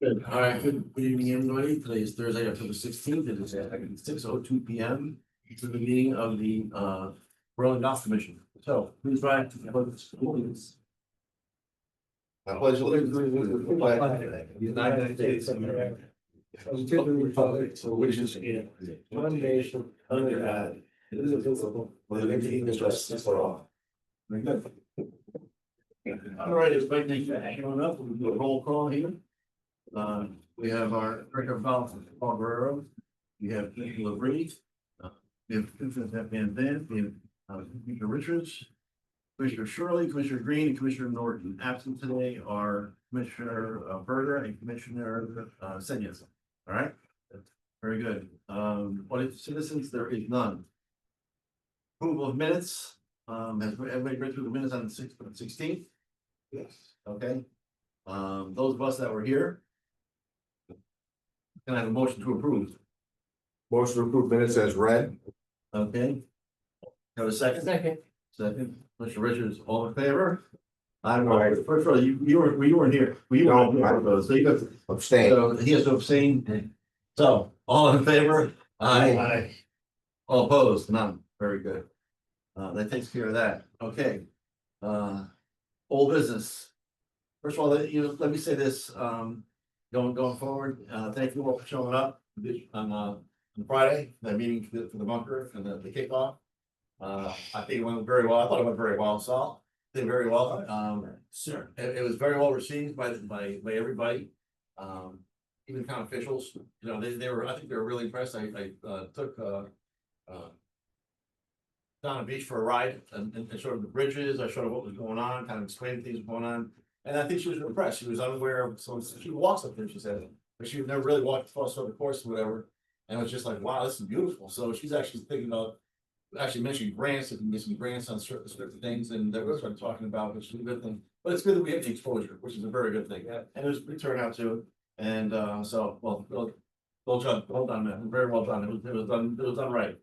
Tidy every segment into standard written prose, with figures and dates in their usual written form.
Good, all right, good evening, everybody. Today is Thursday, October 16th. It is at 6:02 p.m. To the meeting of the Berlin Golf Commission. So please rise to the pledge of allegiance. I pledge allegiance to the flag of the United States of America, and to the republic for which it stands, one nation, under God, indivisible, with liberty and justice for all. Very good. All right, everybody, thank you for hanging on up. We'll do a roll call here. We have our director of golf, Paul Guerrero. We have Ethan LaBrie. We have Commissioner Van Zandt. We have Commissioner Richards, Commissioner Shirley, Commissioner Green, and Commissioner Norton. Absent today are Commissioner Berger and Commissioner Senyas. All right, very good. Audit citizens, there is none. Approval of minutes. Has everybody read through the minutes on the 16th? Yes. Okay. Those of us that were here. Can I have a motion to approve? Motion to approve minutes as read. Okay. Have a second? Second, Mr. Richards, all in favor? Aye. First of all, you weren't here. You No, weren't here, so you got, Abstain. so he has to abstain. So, all in favor? Aye. All opposed? None. Very good. That takes care of that. Okay. Old business. First of all, let me say this, going forward, thank you all for showing up on Friday, that meeting for the bunker and the kickoff. I think it went very well. I thought it went very well, so did very well. Sure. It was very well received by everybody. Even town officials, you know, they were, I think they were really impressed. I took down the beach for a ride and showed them the bridges. I showed her what was going on, kind of explained things going on. And I think she was impressed. She was unaware of, so she walks up there, she said, but she never really walked across the course or whatever. And it was just like, wow, this is beautiful. So she's actually thinking about actually mentioning grants, if we can get some grants on certain things, and that we'll start talking about, which is a good thing. But it's good that we have the exposure, which is a very good thing. Yeah. And it was a good turnout too. And so, well done, man. Very well done. It was done right.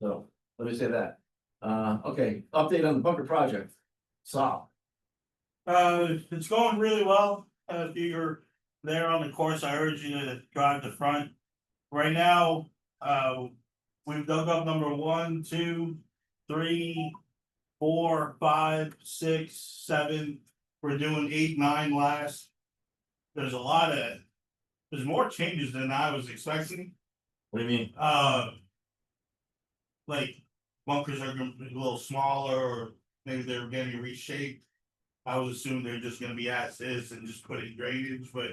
So let me say that. Okay, update on the bunker project. Saul. It's going really well. If you're there on the course, I urge you to drive the front. Right now, we've dug up number 1, 2, 3, 4, 5, 6, 7. We're doing 8, 9 last. There's more changes than I was expecting. What do you mean? Like bunkers are gonna be a little smaller, or maybe they're getting reshaped. I was assuming they're just gonna be as is and just put in drainage, but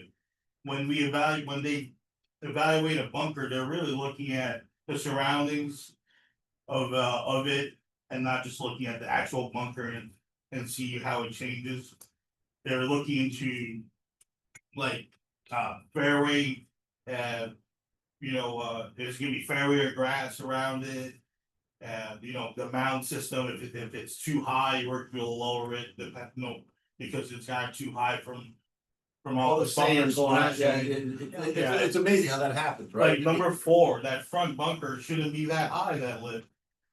when they evaluate a bunker, they're really looking at the surroundings of it, and not just looking at the actual bunker and see how it changes. They're looking into like fairway, there's gonna be fairway or grass around it. The mound system, if it's too high, we'll lower it, because it's got too high from all the sand bunkers. going out. Yeah, it's amazing how that happens, right? Like number 4, that front bunker shouldn't be that high, that lip.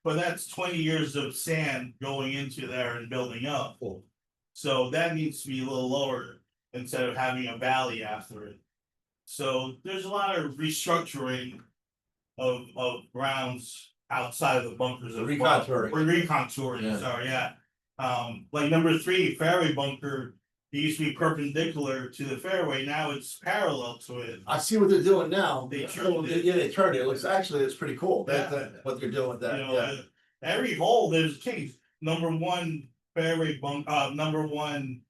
But that's 20 years of sand going into there and building up. So that needs to be a little lower instead of having a valley after it. So there's a lot of restructuring of grounds outside of the bunkers. Recontouring. Or recontouring, Yeah. sorry, yeah. Like number 3, fairway bunker, it used to be perpendicular to the fairway, now it's parallel to it. I see what they're doing now. They turned it. Yeah, they turned it. It looks it's pretty cool. Yeah. What they're doing with that. Every hole there's a change. Number 1 fairway number 1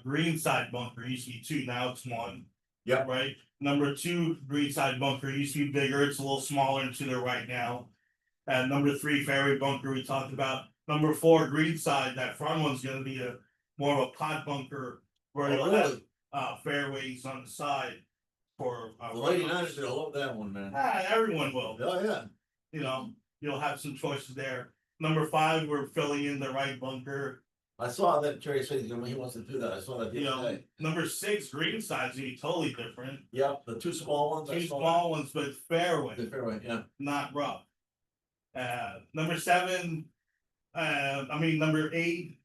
green side bunker used to be 2, now it's 1. Yep. Right. Number 2 green side bunker used to be bigger, it's a little smaller and to the right now. And number 3 fairway bunker we talked about. Number 4 green side, that front one's gonna be more of a pot bunker where Oh, you'll really? have fairways on the side for The Lady Niners gonna love that one, man. everyone will. Oh, yeah. You'll have some choices there. Number 5, we're filling in the right bunker. I saw that Jerry said he wants to do that. I saw that the other day. Number 6 green side's gonna be totally different. Yep, the 2 small ones. 2 small ones, but fairway, The fairway, yeah. not rough. Number 7, number 8.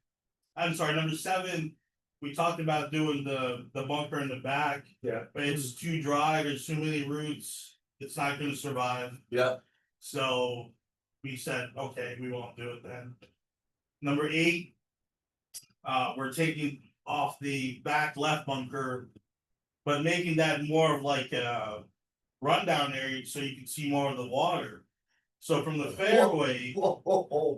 I'm sorry, number 7 we talked about doing the bunker in the back, Yeah. but it's too dry, there's too many roots, it's not gonna survive. Yeah, So we said, okay, we won't do it then. Number 8. We're taking off the back left bunker, but making that more of like a rundown area so you can see more of the water. So from the fairway,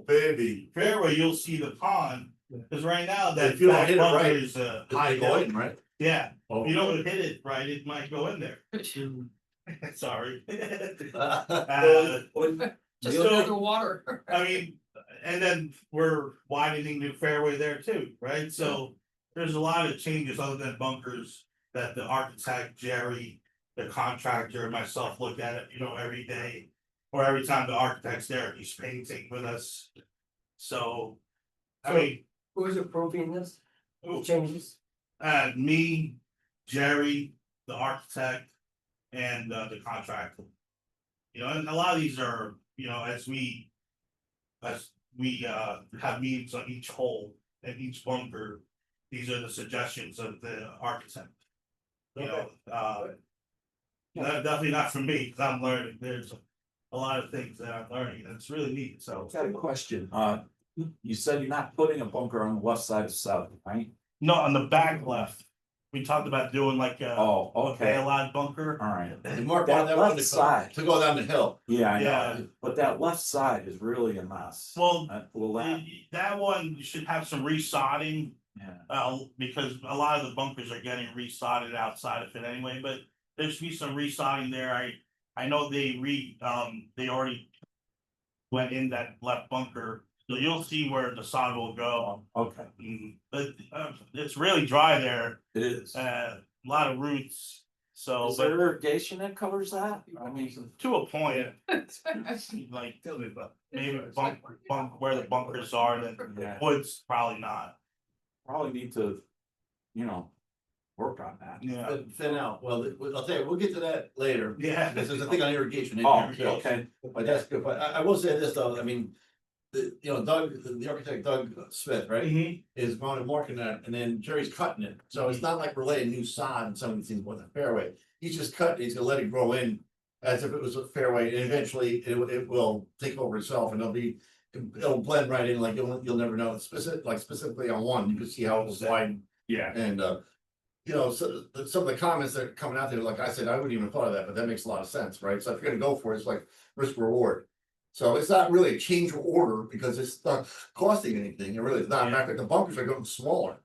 baby. you'll see the pond, because right now that If you don't back hit it bunker right, is It's high going, down. right? Yeah, Oh. if you don't hit it right, it might go in there. Sorry. Just So- go to water. I mean, and then we're widening the fairway there too, right? So there's a lot of changes other than bunkers that the architect, Jerry, the contractor, and myself look at it, every day. Or every time the architect's there, he's painting with us. So, I mean, Who is approving this? ooh, Changes? me, Jerry, the architect, and the contractor. And a lot of these are, as we have meetings on each hole and each bunker, these are the suggestions of the architect. Definitely not for me, because I'm learning, there's a lot of things that I'm learning, and it's really neat, so. Got a question, you said you're not putting a bunker on the west side of South, right? No, on the back left, we talked about doing like a Oh, okay, bailout bunker. alright, And Mark, That that one left side. to go down the hill. yeah, I Yeah. know, but that left side is really a mess. Well, Will that, that one should have some resodding, yeah, because a lot of the bunkers are getting resodded outside of it anyway, but there should be some resodding there. I know they already went in that left bunker, so you'll see where the sod will go. okay, But it's really dry there, it is. a lot of roots, so, Is but there irrigation that covers that? I mean, to a point, like maybe bunk where the bunkers are, then yeah, woods probably not. probably need to, work on that. Yeah, Thin out, well, I'll tell you, we'll get to that later. yeah. Because there's a thing on irrigation in Oh, here. too. okay, But that's good, but I will say this though, I mean. Doug, the architect Doug Smith, right, Mhm. is going and marking that, and then Jerry's cutting it, so it's not like we're laying new sod and some of these things with the fairway. He's just cutting, he's gonna let it grow in as if it was a fairway, and eventually it will take over itself and it'll blend right in, like you'll never know, specifically on one, you can see how it was wide. yeah, And so some of the comments that are coming out there, like I said, I wouldn't even have thought of that, but that makes a lot of sense, right? So if you're gonna go for it, it's like risk reward. So it's not really a change of order because it's not costing anything, it really is not, in fact, the bunkers are getting smaller.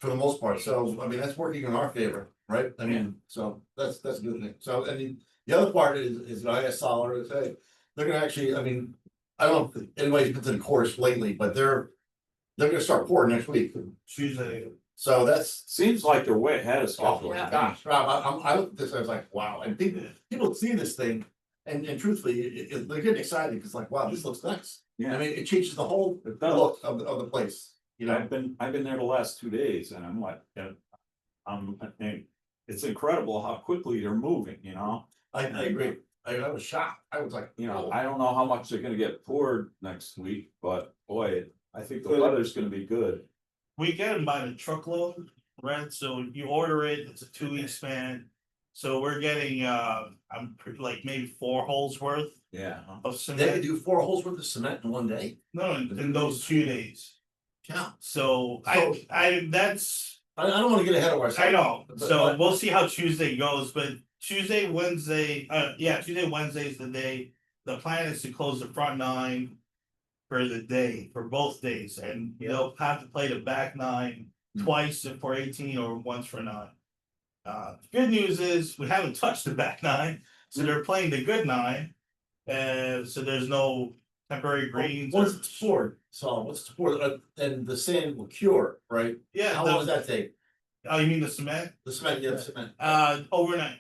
For the most part, so I mean, that's working in our favor, right? I mean, so that's a good thing, so the other part is I asked Solar to say, they're gonna actually, I mean. I don't know if anybody's been to the course lately, but they're gonna start pouring next week, Tuesday. so that's. seems like they're way ahead of Oh, schedule. Yeah. gosh, Rob, I looked at this, I was like, wow, and people see this thing, and truthfully, they're getting excited, because like, wow, this looks nice. I Yeah, mean, it changes the whole it does. look of the place, I've been there the last 2 days and I'm like, I think it's incredible how quickly they're moving, I agree, I was shocked, I was like, I don't know how much they're gonna get poured next week, but boy, I think the weather's gonna be good. We get them by the truckload, right? So you order it, it's a 2-week span. So we're getting, like maybe 4 holes worth Yeah. of they could cement. do 4 holes worth of cement in one day. No, in those 2 days. Yeah, So that's, I don't wanna get ahead of ourselves. I know, but- so we'll see how Tuesday goes, but Tuesday, Wednesday, Tuesday, Wednesday is the day. The plan is to close the front 9 for the day, for both days, and they'll have to play the back 9 twice for 18 or once for 9. Good news is we haven't touched the back 9, so they're playing the good 9. So there's no temporary greens. What's the sport? So what's the sport? And the sand will cure, right? Yeah, How long does that take? oh, you mean the cement? The cement, yeah, the cement. Overnight.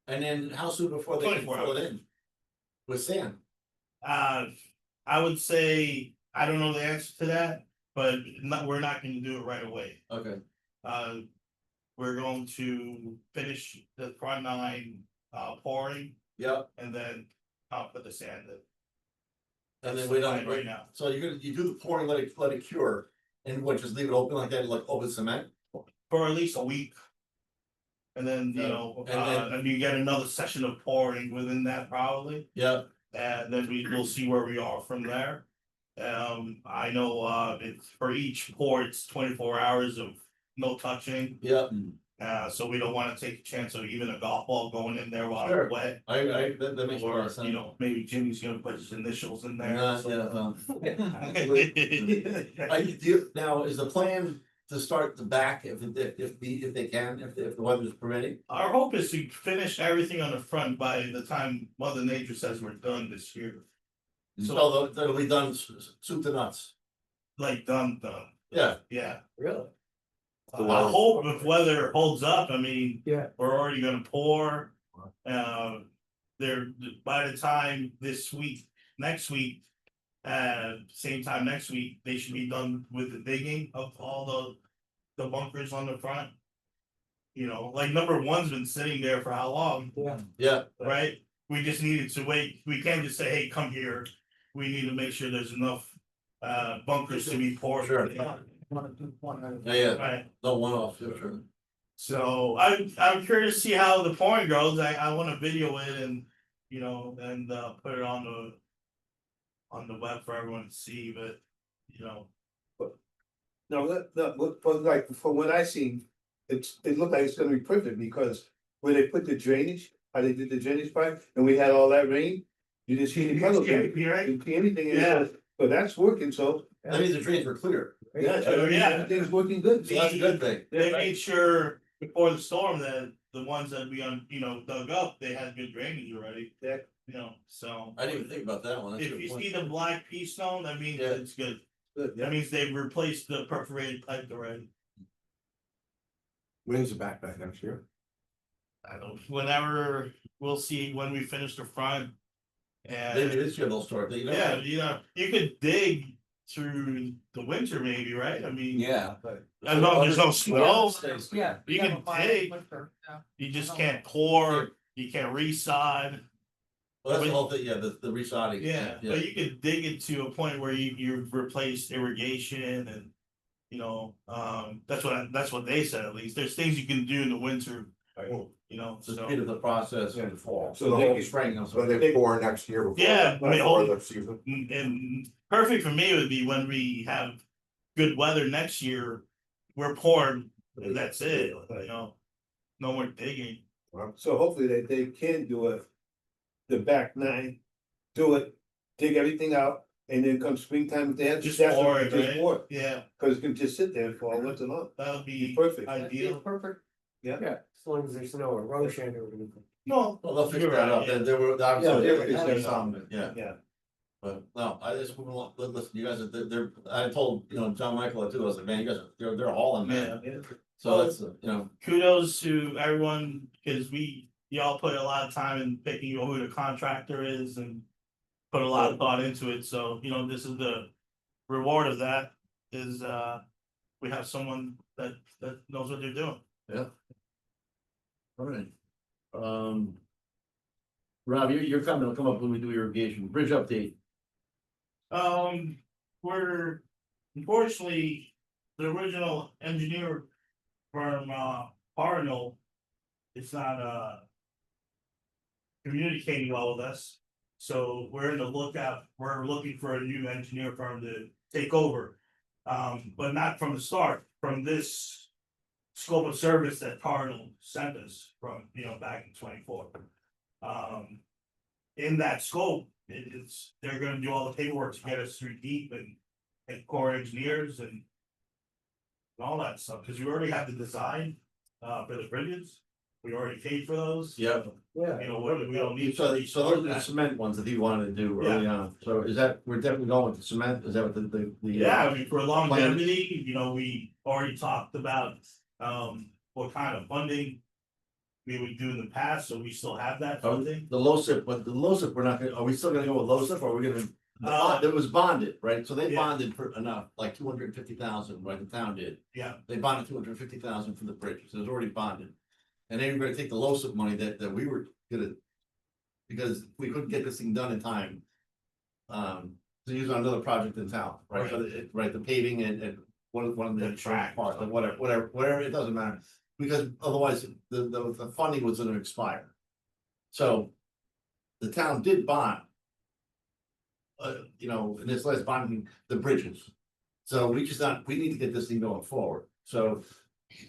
And then how soon before they can 24 fill it in? With sand? I would say, I don't know the answer to that, but we're not gonna do it right away. Okay. We're going to finish the front 9 pouring, Yep, and then put the sand in. and then That's we the don't, plan right now. so you do the pouring, let it cure, and what, just leave it open like that, like open cement? for at least a week. And then, you Yeah, know, and then- and you get another session of pouring within that probably. Yep, And then we'll see where we are from there. I know, it's for each pour, it's 24 hours of no touching. yep, So we don't wanna take a chance of even a golf ball going in there while Sure. it's wet. that makes a lot Or, of sense. you know, maybe Jimmy's gonna put his initials in there. Yeah, now, is the plan to start the back if they can, if the weather's permitting? Our hope is to finish everything on the front by the time Mother Nature says we're done this year. So that'll be done soup to nuts, Like done, yeah, yeah. Really? I hope if weather holds up, I mean, Yeah. we're already gonna pour. There, by the time this week, next week. Same time next week, they should be done with the digging of all the bunkers on the front. You know, like number one's been sitting there for how long, yeah, right? We just needed to wait, we can't just say, hey, come here, we need to make sure there's enough. Bunkers to be poured. Sure. yeah, Right, no one off, sure. so I'm curious to see how the pouring goes, I wanna video it and, you know, and put it on the web for everyone to see, but, you know. No, but like, from what I seen, it looked like it's gonna be perfect, because where they put the drainage, how they did the drainage pipe, and we had all that rain. You didn't see any puddles, you Right? didn't see anything, in it, Yeah. so that's working, so. That means the drains were clear, Yeah, Oh, yeah. everything's working good. so that's a good thing. They made sure before the storm that the ones that we dug up, they had good drainage already. Yeah. You know, so. I didn't even think about that one. That's a If good you point. see the black pea stone, that means Yeah. it's good, Good, that means they've replaced the perforated pipe already. When's the back next year? I don't, whenever, we'll see when we finish the front. Maybe And, this year they'll start, you know? yeah, you know, you could dig through the winter maybe, right? I mean. Yeah. As long as there's no snow, Yeah. You can dig. you just can't pour, you can't resod. Well, that's the whole thing, yeah, the resodding. Yeah, but you could dig it to a point where you've replaced irrigation and. You know, that's what they said, at least, there's things you can do in the winter, you know, It's the so. speed of the process in the fall, So so the they whole can- spring, I'm So sorry. they pour next year before. Yeah, I mean, Before the season. And perfect for me would be when we have good weather next year, we're pouring, and that's it, you know. No more digging, So hopefully they can do it. The back nine, do it, dig everything out, and then come springtime, if they have. just that's pour when it, we just right? pour it, Yeah, Cause it can just sit there for all winter long. that would be Perfect. ideal. Perfect. Yeah. Yeah, as long as there's no erosion or anything. No, Well, they'll fix You're that right, up, yeah. there were, Yeah, obviously, yeah, there's yeah. some, yeah. Yeah. But no, I just, listen, you guys, they're, I told, John Michael that too, I was like, man, you guys, they're all in, man. yeah. So that's, Kudos to everyone, cause y'all put a lot of time in picking who the contractor is and. Put a lot of thought into it, so, this is the reward of that, is, we have someone that knows what they're doing. alright. Rob, you're coming to come up when we do irrigation, bridge update. We're, unfortunately, the original engineer from, Arnold. Is not, communicating well with us. So we're in the lookout, we're looking for a new engineer firm to take over. But not from the start, from this scope of service that Cardinal sent us from, back in 24. In that scope, they're gonna do all the paperwork to get us through deep and core engineers and all that stuff, cause we already have the design, for the bridges. We already paid for those. Yep. Yeah. We don't need. So to those are the cement ones that he wanted to do early on, so is that, we're definitely going with the cement, is that what the? Yeah, I mean, for longevity, we already talked about, what kind of funding. We would do in the past, so we still have that funding. The LoSiP, but the LoSiP, we're not gonna, are we still gonna go with LoSiP, or are we gonna? It was bonded, right, so they Yeah. bonded for enough, like 250,000, right, the town did. Yeah. They bonded 250,000 for the bridge, so it was already bonded. And they were gonna take the LoSiP money that we were gonna. Because we couldn't get this thing done in time. To use on another project in town, right, so right, the paving and one of the The track. parts, like whatever, it doesn't matter. Because otherwise, the funding was gonna expire. So the town did bond. In this last bonding, the bridges. So we need to get this thing going forward. So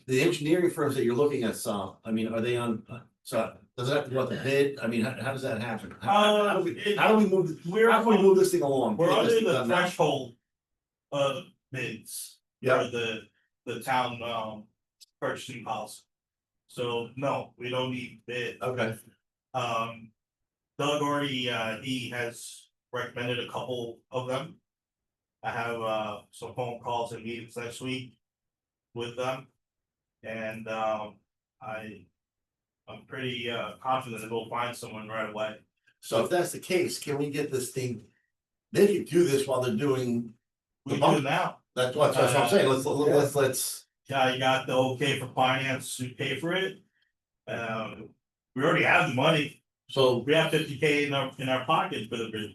the engineering firms that you're looking at, Sal, I mean, are they on, so does it have to go out to bid? I mean, how does that happen? How do we move, how can we move this thing along? We're Get this under thing the done now? threshold of bids Yeah. for the town purchasing policy. So no, we don't need bid. Okay, Doug already, he has recommended a couple of them. I have some phone calls and meetings next week with them. And I'm pretty confident that we'll find someone right away. so if that's the case, can we get this thing? They can do this while they're doing, We do it now. that's what I'm saying, let's. Yeah, you got the okay for finance to pay for it. We already have the money. So, We have 50K in our pocket for the bid.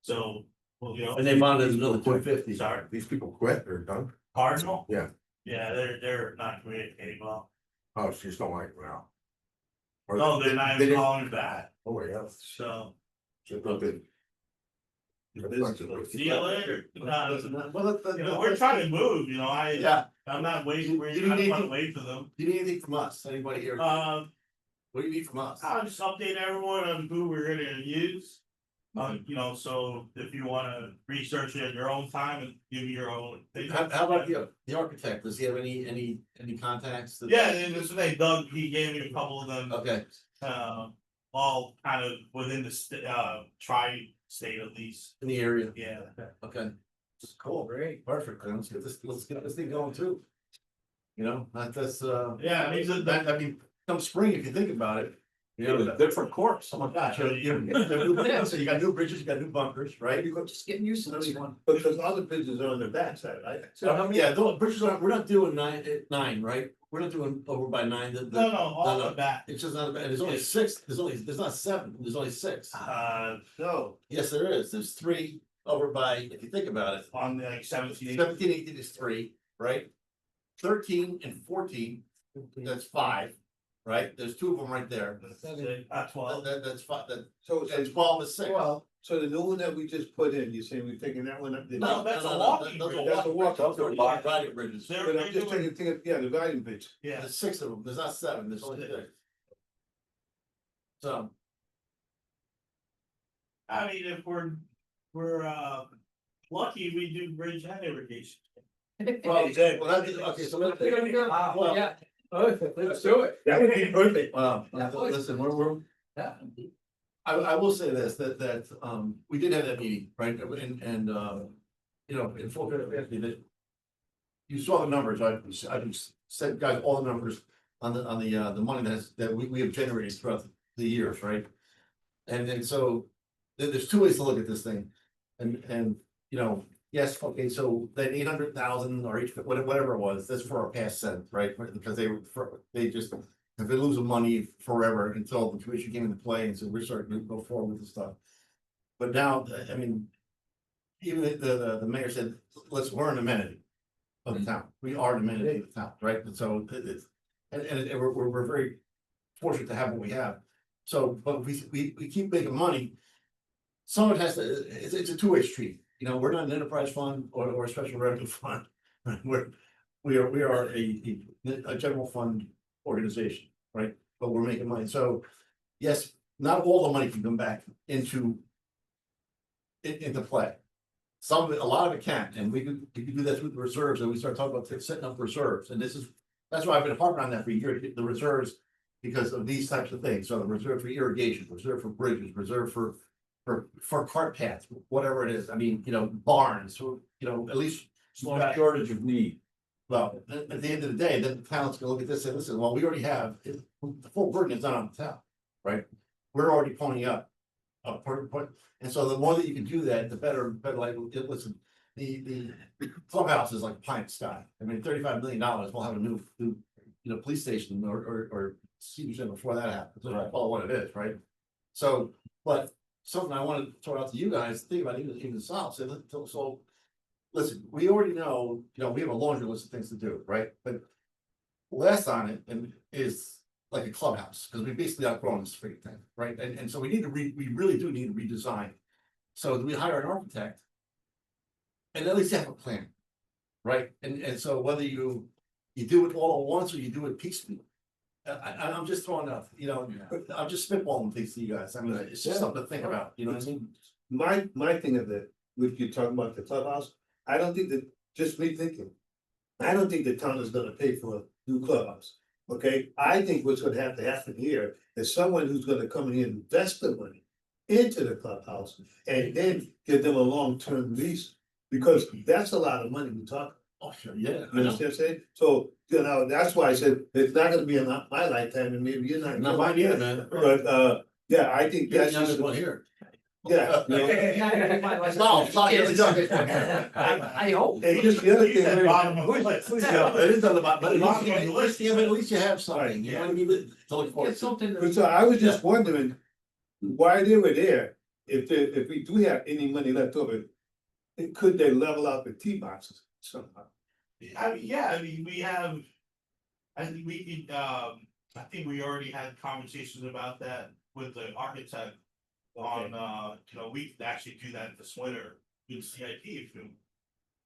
So, well, and they bonded another 250. Sorry, These people quit or done? Cardinal? Yeah. Yeah, they're not communicating well. Oh, she's don't like it now. No, they're not even calling back, Oh, yeah. so Just a bit. see you later. Well, We're trying to move, Yeah, I'm not waiting, I You don't need wanna to- wait for them. do you need anything from us, anybody here? What do you need from us? I'll just update everyone on who we're gonna use. So if you wanna research it at your own time and give me your own. How about the architect, does he have any contacts? Yeah, and this is Doug, he gave me a couple of them, Okay, all kind of within the tri-state at least, in the area, yeah. okay. Cool, great, perfect, then let's get this thing going too. That's Yeah, I mean, I mean, come spring, if you think about it. Different course. Oh my gosh, so you got new bridges, you got new bunkers, right? You're just getting used to this one. But there's other businesses on the backside, right? Yeah, those bridges are, we're not doing nine, right? We're not doing over by nine, no, all no. of that. It's just not, there's only six, there's not seven, there's only six. No, Yes, there is, there's three over by, if you think about it, on like 17. 17, 18 is three, right? 13 and 14, that's five, right? There's two of them right there. 12. That's five, So, and 12 is six. well, so the new one that we just put in, you're saying we're taking that one up? No, that's a walking those are bridge. That's a walk. Those are walk riding bridges. They're- But I'm just taking, yeah, the volume pitch. Yeah, There's six of them, there's not seven, there's only six. So, I mean, if we're lucky, we do bridge and irrigation. well, okay, so let's. Well, Yeah, let's do it. That would be perfect. Well, listen, we're. I will say this, that, we did have that meeting, right, and, in full transparency, that. You saw the numbers, I just sent guys all the numbers on the money that we have generated throughout the years, right? And so, there's two ways to look at this thing, and, yes, okay, so that 800,000 or whatever it was, that's for our past cent, right? Because they just, have been losing money forever until the commission came into play, and so we're starting to go forward with the stuff. But now, I mean, even the mayor said, we're an amenity of the town, we are an amenity of the town, right? And so it's, and we're very fortunate to have what we have. So, but we keep making money. Some of it has to, it's a two-way street, we're not an enterprise fund or a special revenue fund. We are a general fund organization, right? But we're making money, so yes, not all the money can come back into play. Some of it, a lot of it can, and we could do that with the reserves, and we start talking about setting up reserves, and that's why I've been harping on that for years, the reserves. Because of these types of things, so the reserve for irrigation, reserve for bridges, reserve for cart paths, whatever it is, I mean, barns, or, at least. No shortage of need. Well, at the end of the day, then the town's gonna look at this and listen, well, we already have, the full burden is not on the town, right? We're already ponying up. And so the more that you can do that, the better, like, listen, the clubhouse is like a pie in the sky. I mean, $35 million, we'll have a new, police station or senior center before that happens, I call it what it is, right? So, but something I wanted to throw out to you guys, think about even the South, so listen, we already know, we have a laundry list of things to do, right? But last on it and is like a clubhouse, because we basically outgrown this freaking thing, right? And so we need to we really do need to redesign. So we hire an architect. And at least have a plan, right? And so whether you do it all at once or you do it piecemeal. I'm just throwing out, I'm just spitballing things to you guys. I mean, it's just something to think about, you know what I mean? My thing of it, if you're talking about the clubhouse, I don't think that, just me thinking. I don't think the town is gonna pay for a new clubhouse, okay? I think what's gonna have to happen here is someone who's gonna come in and invest the money into the clubhouse and then give them a long-term lease. Because that's a lot of money we talk. Oh, sure, yeah. You understand what I'm saying? So, that's why I said it's not gonna be in my lifetime and maybe you're not. Not mine either, man. But, yeah, I think You're the that's just, youngest one here. yeah. No, not yet. I hope. And just the other You said thing, bottom of the list. Yeah, it is on the bottom, but at Bottom least, of the list. at least you have something, you know what I mean? To look forward Get to. something. so I was just wondering why they were there. If we do have any money left over, could they level out the T boxes somehow? I mean, we have. I think we could, I think we already had conversations about that with the architect. On, we could actually do that this winter with CIP if you.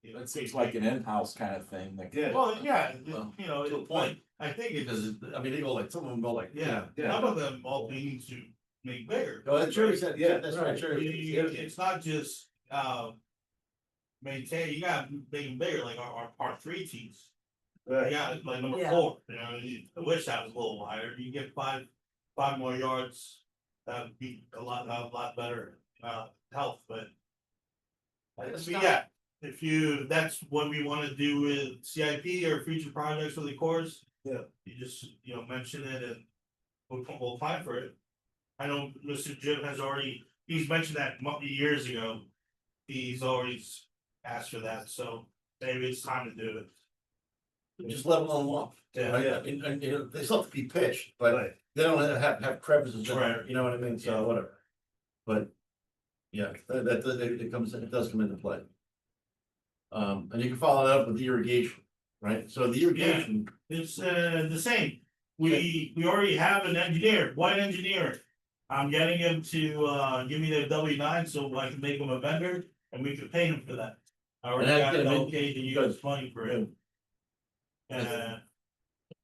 It seems like an in-house kind of thing, like. Yeah. Well, yeah, Well, to a it's point. like, I think it's, Because, I mean, they go like, some of them go like, yeah, some of them all they need to make bigger. Oh, that's Jerry said, yeah, that's right, Right. Jerry. It's not just, maintain, you gotta make them bigger, like our part three teams. Right. Yeah, like number Yeah. 4, I wish that was a little wider, you get five more yards. That'd be a lot better, health, but. Yeah, that's what we wanna do with CIP or future projects for the course. Yeah. You just, mention it and we'll apply for it. I know Mr. Jim has already, he's mentioned that years ago. He's always asked for that, so maybe it's time to do it. Just level them off. Yeah. Right? And, they still have to be pitched, but Right. they don't have crevices in there, Right. you know what I mean, so Yeah. whatever. But. Yeah, it does come into play. And you can follow that up with the irrigation, right? So the irrigation, It's the same. We already have an engineer, white engineer. I'm getting him to give me their W-9 so I can make him a vendor and we can pay him for that. I already And got that- it yeah, okay to use money for it. I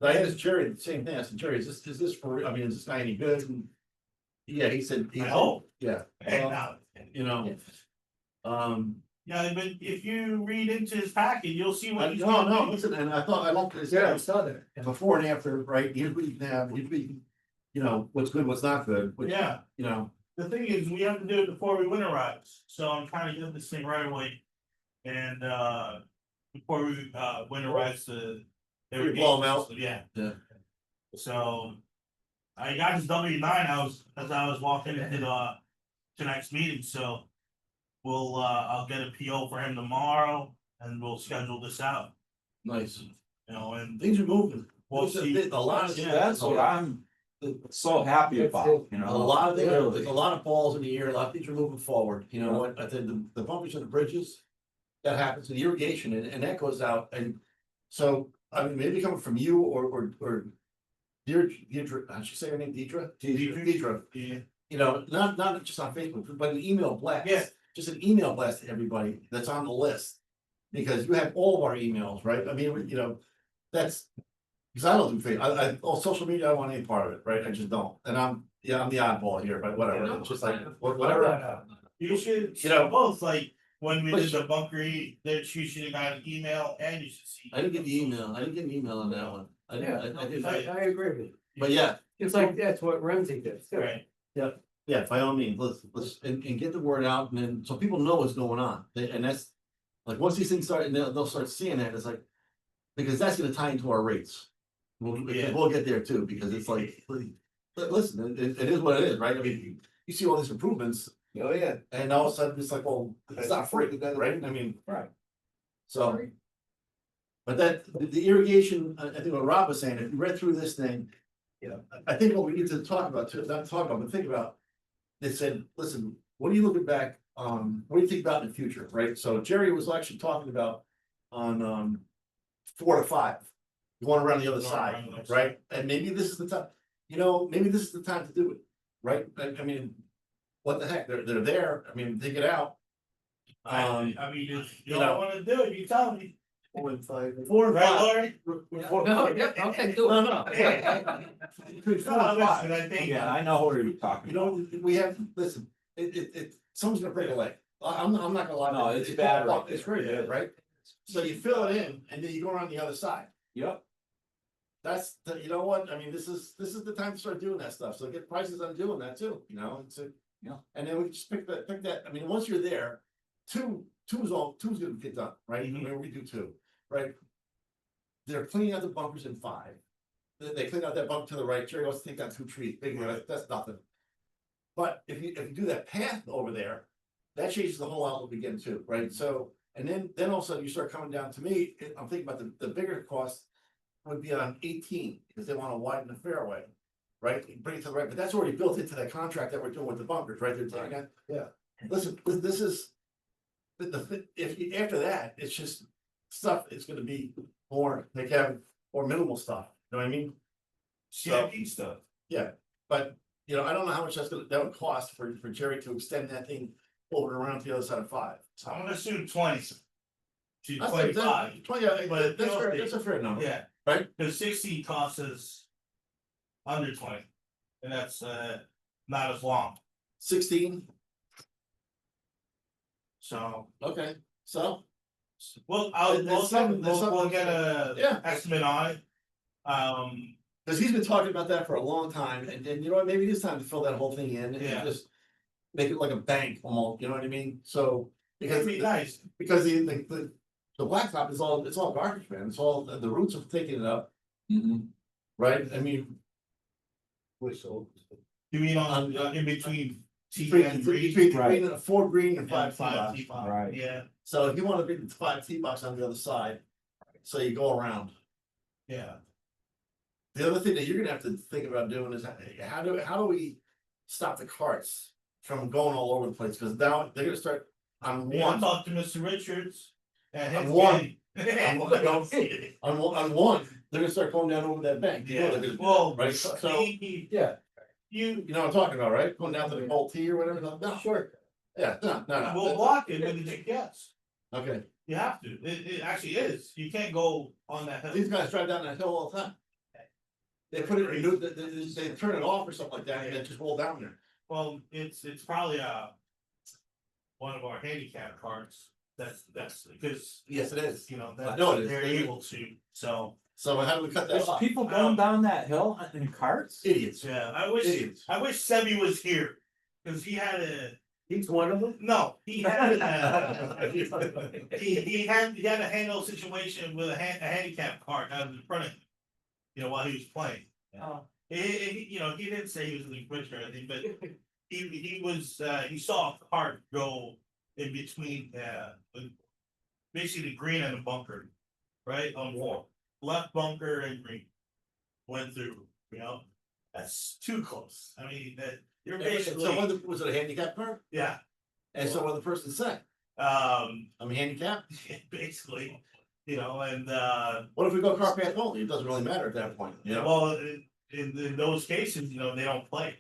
asked Jerry the same thing, I said, Jerry, is this for, I mean, is this guy any good? And yeah, he said. I hope. Yeah, well, you know, Yeah, but if you read into his packet, you'll see what he's. no, gonna do. listen, and I thought, I liked this. Yeah, I saw that. Before and after, right, here's what you can have, here's what you, what's good, what's not good, which, Yeah, you know. the thing is, we have to do it before we winterize, so I'm trying to get this thing right away. And before we winterize the. You blow 'em out? Yeah. Yeah. So. I got his W-9, as I was walking into tonight's meeting, so. I'll get a PO for him tomorrow and we'll schedule this out, Nice, and things are moving. we'll see. A lot of. Yeah, That's what I'm so happy about, A lot of things, there's a lot of balls in the air, a lot of things are moving forward, you know what, I think the bumpers and the bridges. That happens, the irrigation and that goes out, and so, I mean, maybe coming from you or. Deidre, how'd she say her name, Deidre? Deidre, Yeah. not just on Facebook, but an email blast. Yeah. Just an email blast to everybody that's on the list. Because you have all of our emails, right, I mean, that's. Cause I don't do Facebook, all social media, I don't want any part of it, right, I just don't, and I'm the oddball here, but whatever, it's just like, whatever. You should, both, like, when we did the bunkery, that you should have got an email and you should see. I didn't get the email, I didn't get an email on that one, I didn't, I agree with you. but yeah, It's like, that's what Ramsey did. too. Right, yeah, by all means, let's, and get the word out, and then, so people know what's going on, and that's. Like, once these things start, and they'll start seeing that, it's like, because that's gonna tie into our rates. Yeah. We'll get there too, because it's like, listen, it is what it is, right, I mean, you see all these improvements, Oh, yeah. and all of a sudden, it's like, well, it's not free, right, I mean. Right. So. But the irrigation, I think what Rob was saying, if you read through this thing. I think what we need to talk about too, not talk about, but think about. They said, listen, what are you looking back what do you think about in the future, right? So Jerry was actually talking about on, 4 to 5. Going around the other Going side, around the other right? And maybe this is the time, maybe this is the time to do it, right? I mean, what the heck, they're there, I mean, dig it out. I mean, if you you don't know. wanna do it, you tell me. 4 and 5. 4 and Right, 5. Lori? No, yeah, okay, do No, it. no. Between 4 No, and listen, 5. I think. Yeah, I know what you're talking You about. know, we have, listen, someone's gonna break a leg. I'm not gonna lie. No, it's bad right It's there. very bad, right? So you fill it in and then you go around the other side. Yep. That's, you know what, I mean, this is the time to start doing that stuff, so get prices on doing that too, it's a. Yeah. And then we just pick that, I mean, once you're there, two's gonna get done, right? I mean, we do 2, right? They're cleaning out the bunkers in 5. They clean out that bunker to the right, Jerry wants to take down 2 trees, big one, that's nothing. But if you do that path over there, that changes the whole outlook again too, right? So, and then all of a sudden you start coming down to me, I'm thinking about the bigger cost would be on 18, because they wanna widen the fairway, right? Bring it to the right, but that's already built into that contract that we're doing with the bunkers, right? They're taking that. Yeah. Listen, this is, after that, it's just stuff, it's gonna be more, they have more minimal stuff, you know what I mean? CIP stuff. But, I don't know how much that would cost for Jerry to extend that thing over and around to the other side of 5. So I'm gonna assume 20. To I think 25, 20, But that's you'll fair, see. that's a fair number. yeah. Right. Cause 60 costs us under 20, and that's not as long, 16, so. okay, so, Well, There's some- we'll get a Yeah. estimate on it. cause he's been talking about that for a long time, and then, you know what, maybe it is time to fill that whole thing in and Yeah. just. Make it like a bank almost, you know what I mean? So, it'd because, be nice, because the blacktop is it's all garbage, man, it's all, the roots are taking it up, right? I mean. Whistle. you mean on, in between T Between and green? green, 4 green and Yeah, 5 tee box. T box, Right. yeah, So if you wanna bring the 5 tee box on the other side, so you go around. yeah. The other thing that you're gonna have to think about doing is how do we stop the carts from going all over the place? Cause now they're gonna start on Yeah, I one, talked to Mr. Richards. And his On one. gang. on one, they're gonna start going down over that bank. You know Yeah, they're gonna do that, well, right, so, Yeah, you you know what I'm talking about, right? Going down to the old T or whatever, no, sure. yeah, no. will block it with the GPS. Okay, You have to, it actually is, you can't go on that hill. these guys drive down that hill all the time. They put it, they turn it off or something like that, and then just roll down there. Well, it's probably one of our handicap carts, that's because, Yes, it is. you know, I that know it is. they're able to, so. So how do we cut that There's off? people going down that hill in carts? Idiots. Yeah, Idiots. I wish Sebby was here, cause he had He's one of them? no, he had he had to handle a situation with a handicap cart out in front of him. You know, while he was playing. Oh. He didn't say he was an infringement or anything, but he was, he saw a cart go in between, basically the green and the bunker, right, on wall, left bunker and green. Went through, that's too close, I mean, that, you're So basically, was it a handicap car? yeah, And so what did the person say? I'm handicapped? basically, and, What if we go car path only? It doesn't really matter at that point, you know? well, in those cases, they don't play.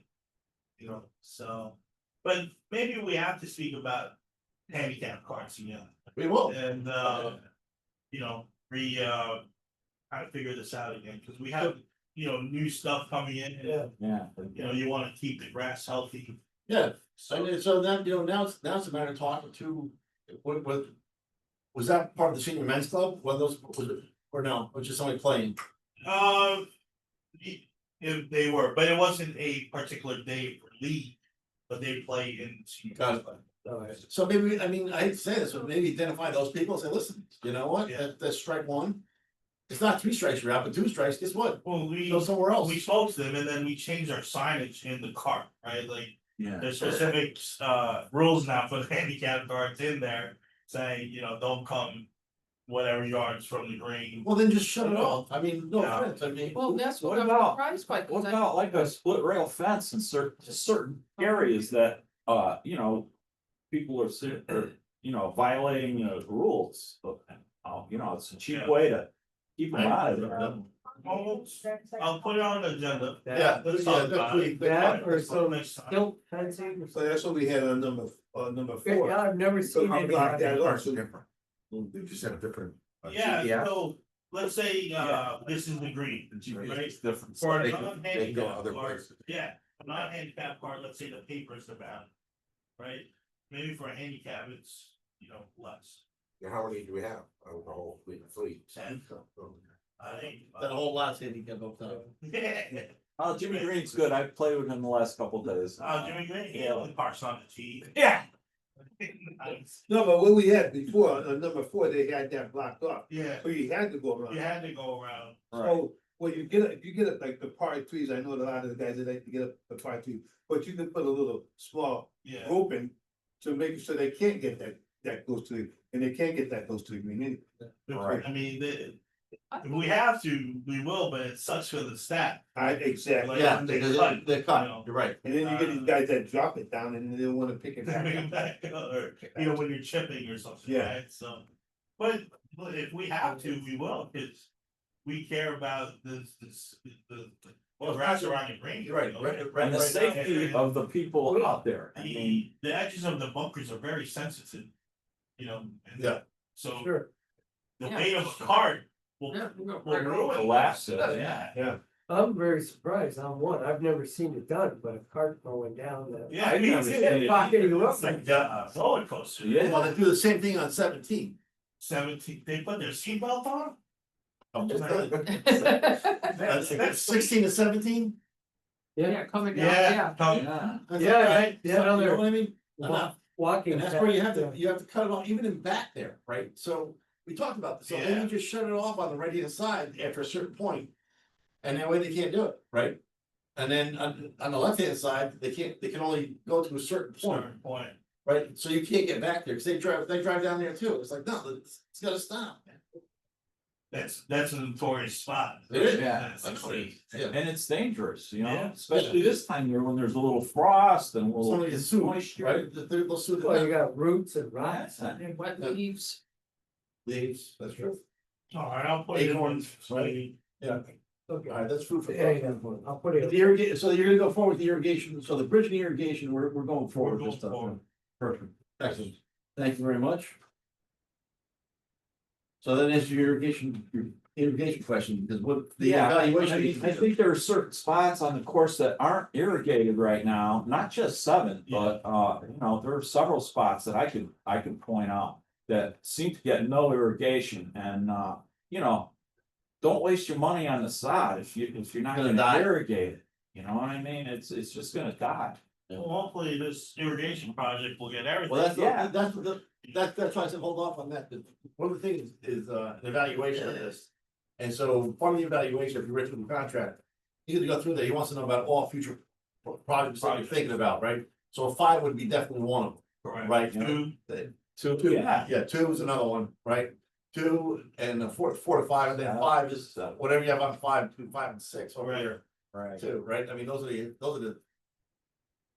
So, but maybe we have to speak about handicap carts, We will. and, how to figure this out again, cause we have, new stuff coming in. and, Yeah. You wanna keep the grass healthy. Yeah, So, and so then, now it's a matter of talking to, was that part of the senior men's club? One of those, or no, or just somebody playing? if they were, but it wasn't a particular day for league, but they play in. Got it. Alright. So maybe, I mean, I hate to say this, but maybe identify those people and say, listen, you know what, Yeah. that's strike 1. It's not 3 strikes you're out, but 2 strikes, guess what? Well, Go somewhere else. we spoke to them and then we changed our signage in the cart, right, like. Yeah. There's specific rules now for the handicap carts in there, saying, don't come whatever yards from the green. Well, then just shut it off. I mean, no Yeah. offense, I mean. Well, that's what What I'm about- surprised by. 'cause What I- about like a split rail fence in certain areas that, people are sitting, you know, violating the rules, but, you know, it's a cheap way to keep them out of there. I'll put it on the agenda. Yeah, Let's yeah, talk that's about it. That or some Next time. stilt fencing or So something. that's what we had on number Yeah, four. I've never seen how any. about that? Parts are different. They just have a different. Yeah, so let's say, this is the green, right? It's different. For a They can go non-handicap other car, places. yeah, a non-handicap car, let's say the paper's about, right? Maybe for a handicap, it's, you know, less, How many do we have? The whole fleet. 10, I think. That whole lot's handicap up top. Oh, Jimmy Green's good. I've played with him the last couple days. Jimmy Green, yeah, the park's on the T. Yeah. Nice. No, but what we had before, on number four, they had that blocked off, Yeah, so you had to go around. you had to go around, So, well, you get it, if you get it like the part threes, I know a lot of the guys that like to get up the part three, but you can put a little small yeah. open. To make sure they can't get that close to the, and they can't get that close to the green anyway. Right. I mean, if we have to, we will, but it sucks for the staff. Exactly, Like, Yeah, when they because cut, they're you cut, know. you're right. and then you get these guys that drop it down and they don't wanna pick it back Bring up. it back, or, you know, when you're chipping or something, Yeah. right, so. But if we have to, we will, cause we care about the grass around the green. You're right, you know? right, And the safety of the people out there. I mean, The edges of the bunkers are very sensitive, you know. and Yeah. So Sure. the weight of a cart will Yeah, will ruin. collapse it. Yeah, I'm very surprised on one. I've never seen it done, but a cart going down the. yeah. I've me never too. seen it. Pocketing up. It's like a roller coaster. Yeah. Well, they do the same thing on 17. 17, they put their seatbelt on? That's 16 to 17? Yeah, coming down, Yeah. yeah. come- Yeah. Yeah, right, You yeah, know what I mean? Wa- walking. And that's where you have to cut it off, even in back there, right? So we talked about this, so then Yeah. you just shut it off on the right hand side after a certain point. And that way they can't do it, right? And then on the left hand side, they can only go to a certain point, Certain point. right? So you can't get back there, because they drive down there too, it's like, no, it's gotta stop. That's a notorious spot. It is. Yeah. That's- Yeah. And it's dangerous, you know, Yeah. especially this time of year when there's a little frost and a little. Somebody is sued, moisture. right? They'll sue Well, you the got roots and rocks. Yeah. And wet leaves. leaves, that's true. All right, I'll put it in. Acorns, right? Yeah, Okay. alright, that's food for Yeah, thought. I'll put But it. the irrigation, so you're gonna go forward with the irrigation, so the bridge and irrigation, we're going forward We're with this going stuff. forward. Perfect, excellent, thank you very much. So then answer your irrigation question, because what the Yeah, evaluation. I think there are certain spots on the course that aren't irrigated right now, not just seven, but, you know, there are several spots that I could point out. That seem to get no irrigation and, you know, don't waste your money on the sod if you're not Gonna gonna die. irrigate it. You know what I mean? It's just gonna die. Well, hopefully this irrigation project will get everything. Well, Yeah. that's why I said hold off on that. One of the things is an evaluation of this. And so part of the evaluation, if you're written the contract, he's gonna go through that, he wants to know about all future projects that you're thinking about, right? So a 5 would be definitely one of them, Correct. right? Two, Yeah. 2 is another one, right? 2 and the 4 to 5, and then Yeah. 5 is whatever you have on 5, between 5 and 6 over Right. here, Right. too, right? I mean, those are the.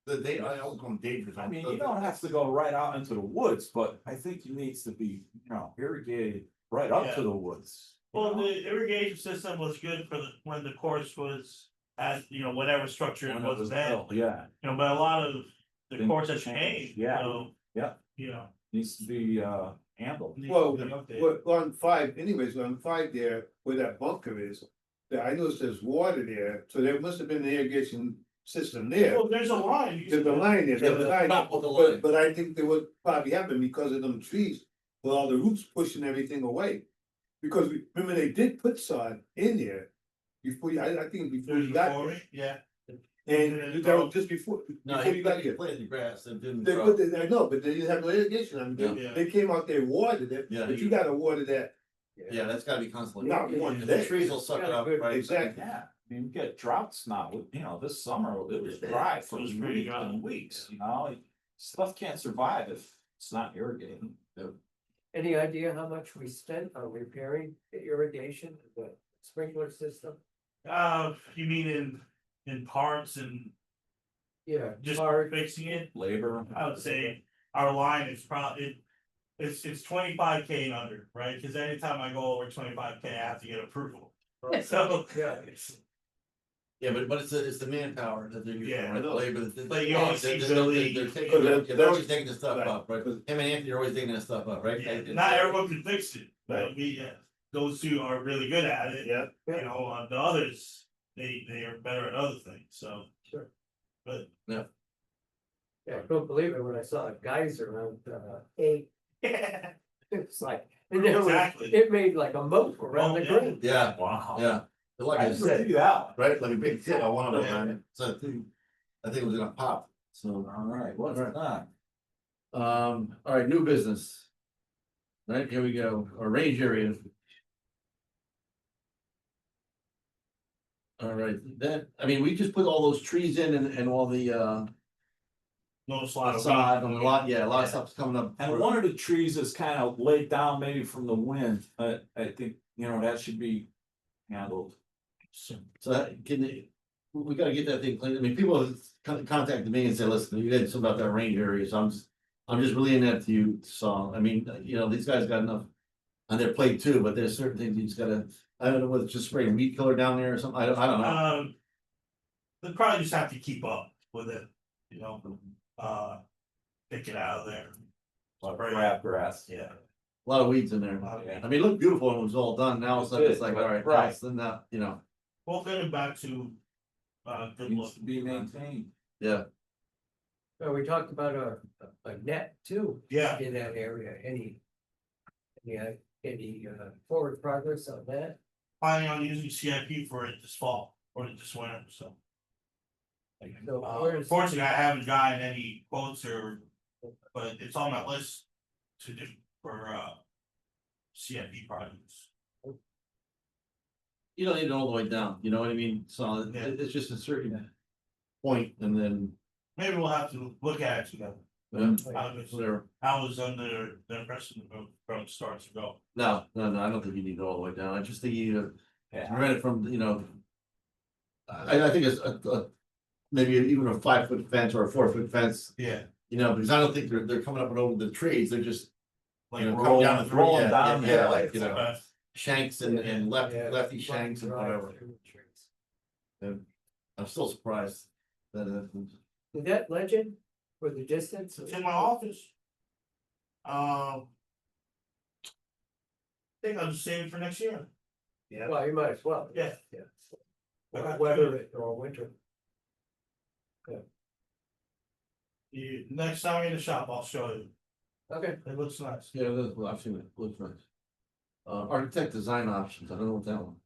I don't call them dangerous. I mean, you don't have to go right out into the woods, but I think it needs to be, you know, irrigated right up to the woods. you well, know? the irrigation system was good for when the course was at, you know, whatever structure it When it was was then. built, yeah, You know, but a lot of the Things course has change, changed, yeah, so. yeah. You know. needs to be handled. needs Well, to be updated. Well, on 5, anyways, on 5 there, where that bunker is, there, I noticed there's water there, so there must have been an irrigation system there. Well, there's a line. you There's a line there, Yeah, there's a the line, top of the line. but I think they would probably happen because of them trees, with all the roots pushing everything away. Because remember, they did put sod in there before, I think before There's you a got quarry, there, yeah. and that was just before. No, before he got here. planted the grass and didn't. They grow. put it, I know, but they didn't have no irrigation, I mean, Yeah. they came out there, watered it, Yeah. but you gotta water that. Yeah, that's gotta be constantly. Not one And day. the trees will suck it up, right? Exactly. Yeah, I mean, we get droughts now, you know, this summer, it was dry for It was pretty weeks dry. and weeks, you know? Stuff can't survive if it's not irrigated. Any idea how much we spent on repairing the irrigation, the sprinkler system? You mean in parts and Yeah. just hard. fixing it? Labor. I would say our line is probably, it's 25K and under, right? Cause anytime I go over 25K, I have to get approval. So, Yeah. Yeah, but it's the manpower that they're using, Yeah, right, the labor. that- But you always they're- see they're- Billy- They're taking, they're always taking the stuff Right. up, right, him and Anthony are always taking the stuff up, right? yeah, not everyone can fix it, but Right. we, those two are really good at it. Yeah. You know, the others, they are better at other things, so. Sure. But. Yeah, I couldn't believe it when I saw a geyser around, eight, Yeah. it's like, and then Exactly. it made like a moat around the Oh, yeah. green. Yeah, Wow. yeah. They're like I I didn't said, see that. right, like a big tip on one of Yeah. them, so I think it was gonna pop, so. All right, what's All right. that? All right, new business. Right, here we go, our range area. All right, that, I mean, we just put all those trees in and all the No slot of. sod on the lot, yeah, a lot of Yeah. stuff's coming up. And one of the trees is kind of laid down maybe from the wind, but I think, you know, that should be handled. So that, can they, we gotta get that thing cleaned, I mean, people have contacted me and said, listen, you did something about that range area, so I'm just relaying that to you, so, I mean, you know, these guys got enough. On their plate too, but there's certain things you just gotta, I don't know whether it's just spraying weed killer down there or something, I don't know. They probably just have to keep up with it, you know, take it out of there. Crabgrass. Yeah. A lot of weeds in there, Yeah. I mean, it looked beautiful when it was all done, now it's like, it's like, Right, alright, right. it's not, you know, We'll get it back to, good Needs look. to be maintained. yeah. Well, we talked about a net too. Yeah. In that area, any forward progress on that? Planning on using CIP for it this fall or this winter, so. So where's, Unfortunately, I haven't gotten any quotes or, but it's on my list to do for, CIP projects. You don't need it all the way down, you know what I mean, so Yeah. it's just a certain point and then, Maybe we'll have to look at it together. whatever. I was under the impression from start to go. No, I don't think you need it all the way down, I just think you need to Yeah. rent it from, you know. I think it's maybe even a 5-foot fence or a 4-foot fence, Yeah. you know, because I don't think they're coming up and over the trees, they're just. Like You know, roll coming down the rolling road. down, yeah, yeah, like, you know, Okay. shanks and Yeah. lefty shanks and whatever. I'm still surprised that Is that legend for the distance? It's in my office. Think I'll just save it for next year. Yeah. Well, you might as well. Yeah. Yeah. Okay. Weather it or winter. Next time in the shop, I'll show you. Okay. It looks nice. yeah, that's, well, I've seen it, looks nice. Architect design options, I don't know what that one.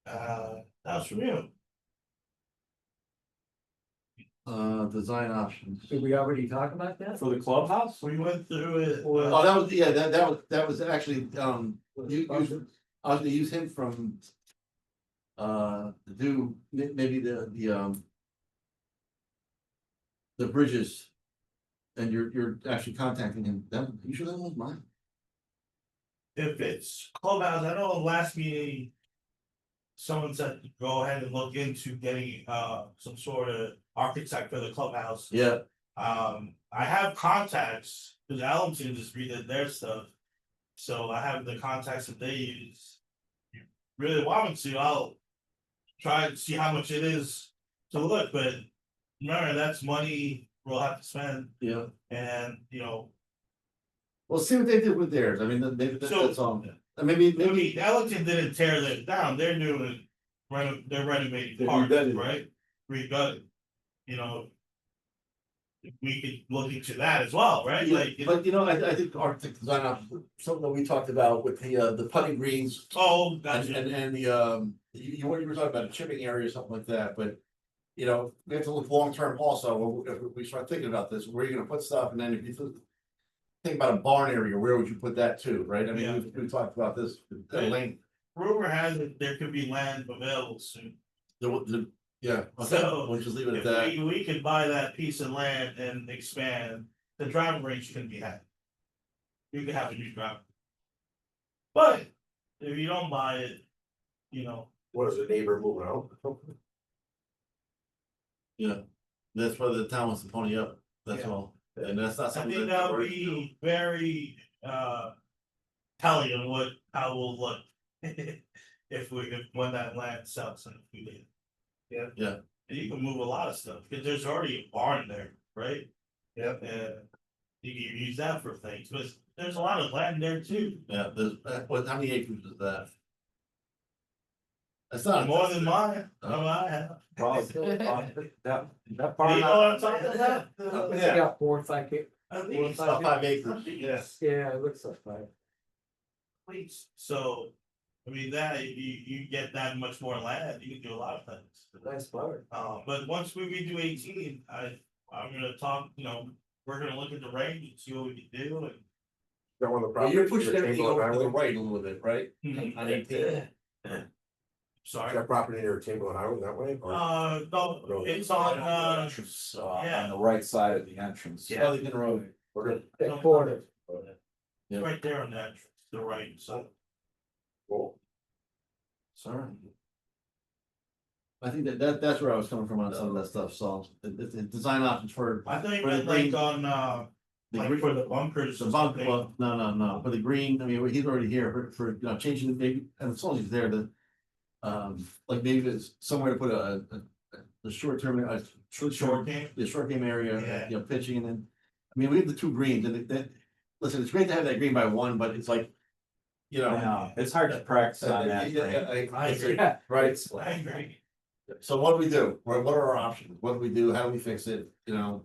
That was from you. Design options. Did we already talk about that? For the clubhouse? We went through it. Oh, that was, yeah, that was actually, I was gonna use him from. To do maybe the bridges. And you're actually contacting him, that, you sure that was mine? If it's clubhouse, I know last meeting. Someone said, go ahead and look into getting some sort of architect for the clubhouse. Yeah, I have contacts, because Allenton just redid their stuff. So I have the contacts that they use. If you really want me to, I'll try to see how much it is to look, but remember, that's money we'll have to spend yeah, and, you know. well, see what they did with theirs, I mean, maybe So- that's all, maybe, I mean, Ellington didn't tear that down, they're doing, they're renovating They're parts, regutting. right? Regutting, you know. We could look into that as well, right? Yeah, Like, but you know, I think architect design options, something that we talked about with the putting greens. oh, And gotcha, and the you were talking about a chipping area or something like that, but. You know, we have to look long term also, if we start thinking about this, where are you gonna put stuff, and then if you think about a barn area, where would you put that too, right? I mean, Yeah. we talked about this, at length. rumor has it there could be land available soon. Yeah, So, we'll just leave it at If that. we could buy that piece of land and expand, the driving range can be had. You could have a new driver. But if you don't buy it, you know, What is the neighbor moving out? Yeah, that's why the town wants to pony up, that's Yeah. all. And that's not I something. think that'll be very, telling of how we'll look. When that land sells and if we did. Yeah. Yeah. And you can move a lot of stuff, because there's already a barn there, right? Yep. And you can use that for things, but there's a lot of land there too. Yeah, there's, how many acres is that? That's not. More than mine, I have. Well, that You barn, know what I'm talking about? Yeah. Yeah, 4 or 5 acres. I think Well, it's About 5 acres. Yes. Yeah, it looks like 5. Please, so, I mean, that, you get that much more land, you can do a lot of things. Nice barn. But once we redo 18, I'm gonna talk, we're gonna look at the range and see what we can do and. That one of the Well, properties. you're pushing near everything Chamberlain over to the Highway? right a little bit, right? On 18. Is Sorry, that property near Chamberlain Highway that way? or- no, it's on, entrance, yeah. on the right side of the entrance. Yeah. Wellington Road. We're gonna- That corner. Yeah. right there on that, the right, so. Cool. Sorry. I think that's where I was coming from on some of that stuff, so the design options for. I think for the that like green- on, the like green- for the bunkers. The or bunk, something. well, no, for the green, I mean, he's already here for changing the big, and as long as he's there, like maybe there's somewhere to put the short term, Short game. the short game area, Yeah. pitching and then. I mean, we have the 2 greens and listen, it's great to have that green by 1, but it's like, Yeah, it's hard to practice on that. I agree. right? I agree. So what do we do? What are our options? What do we do? How do we fix it? To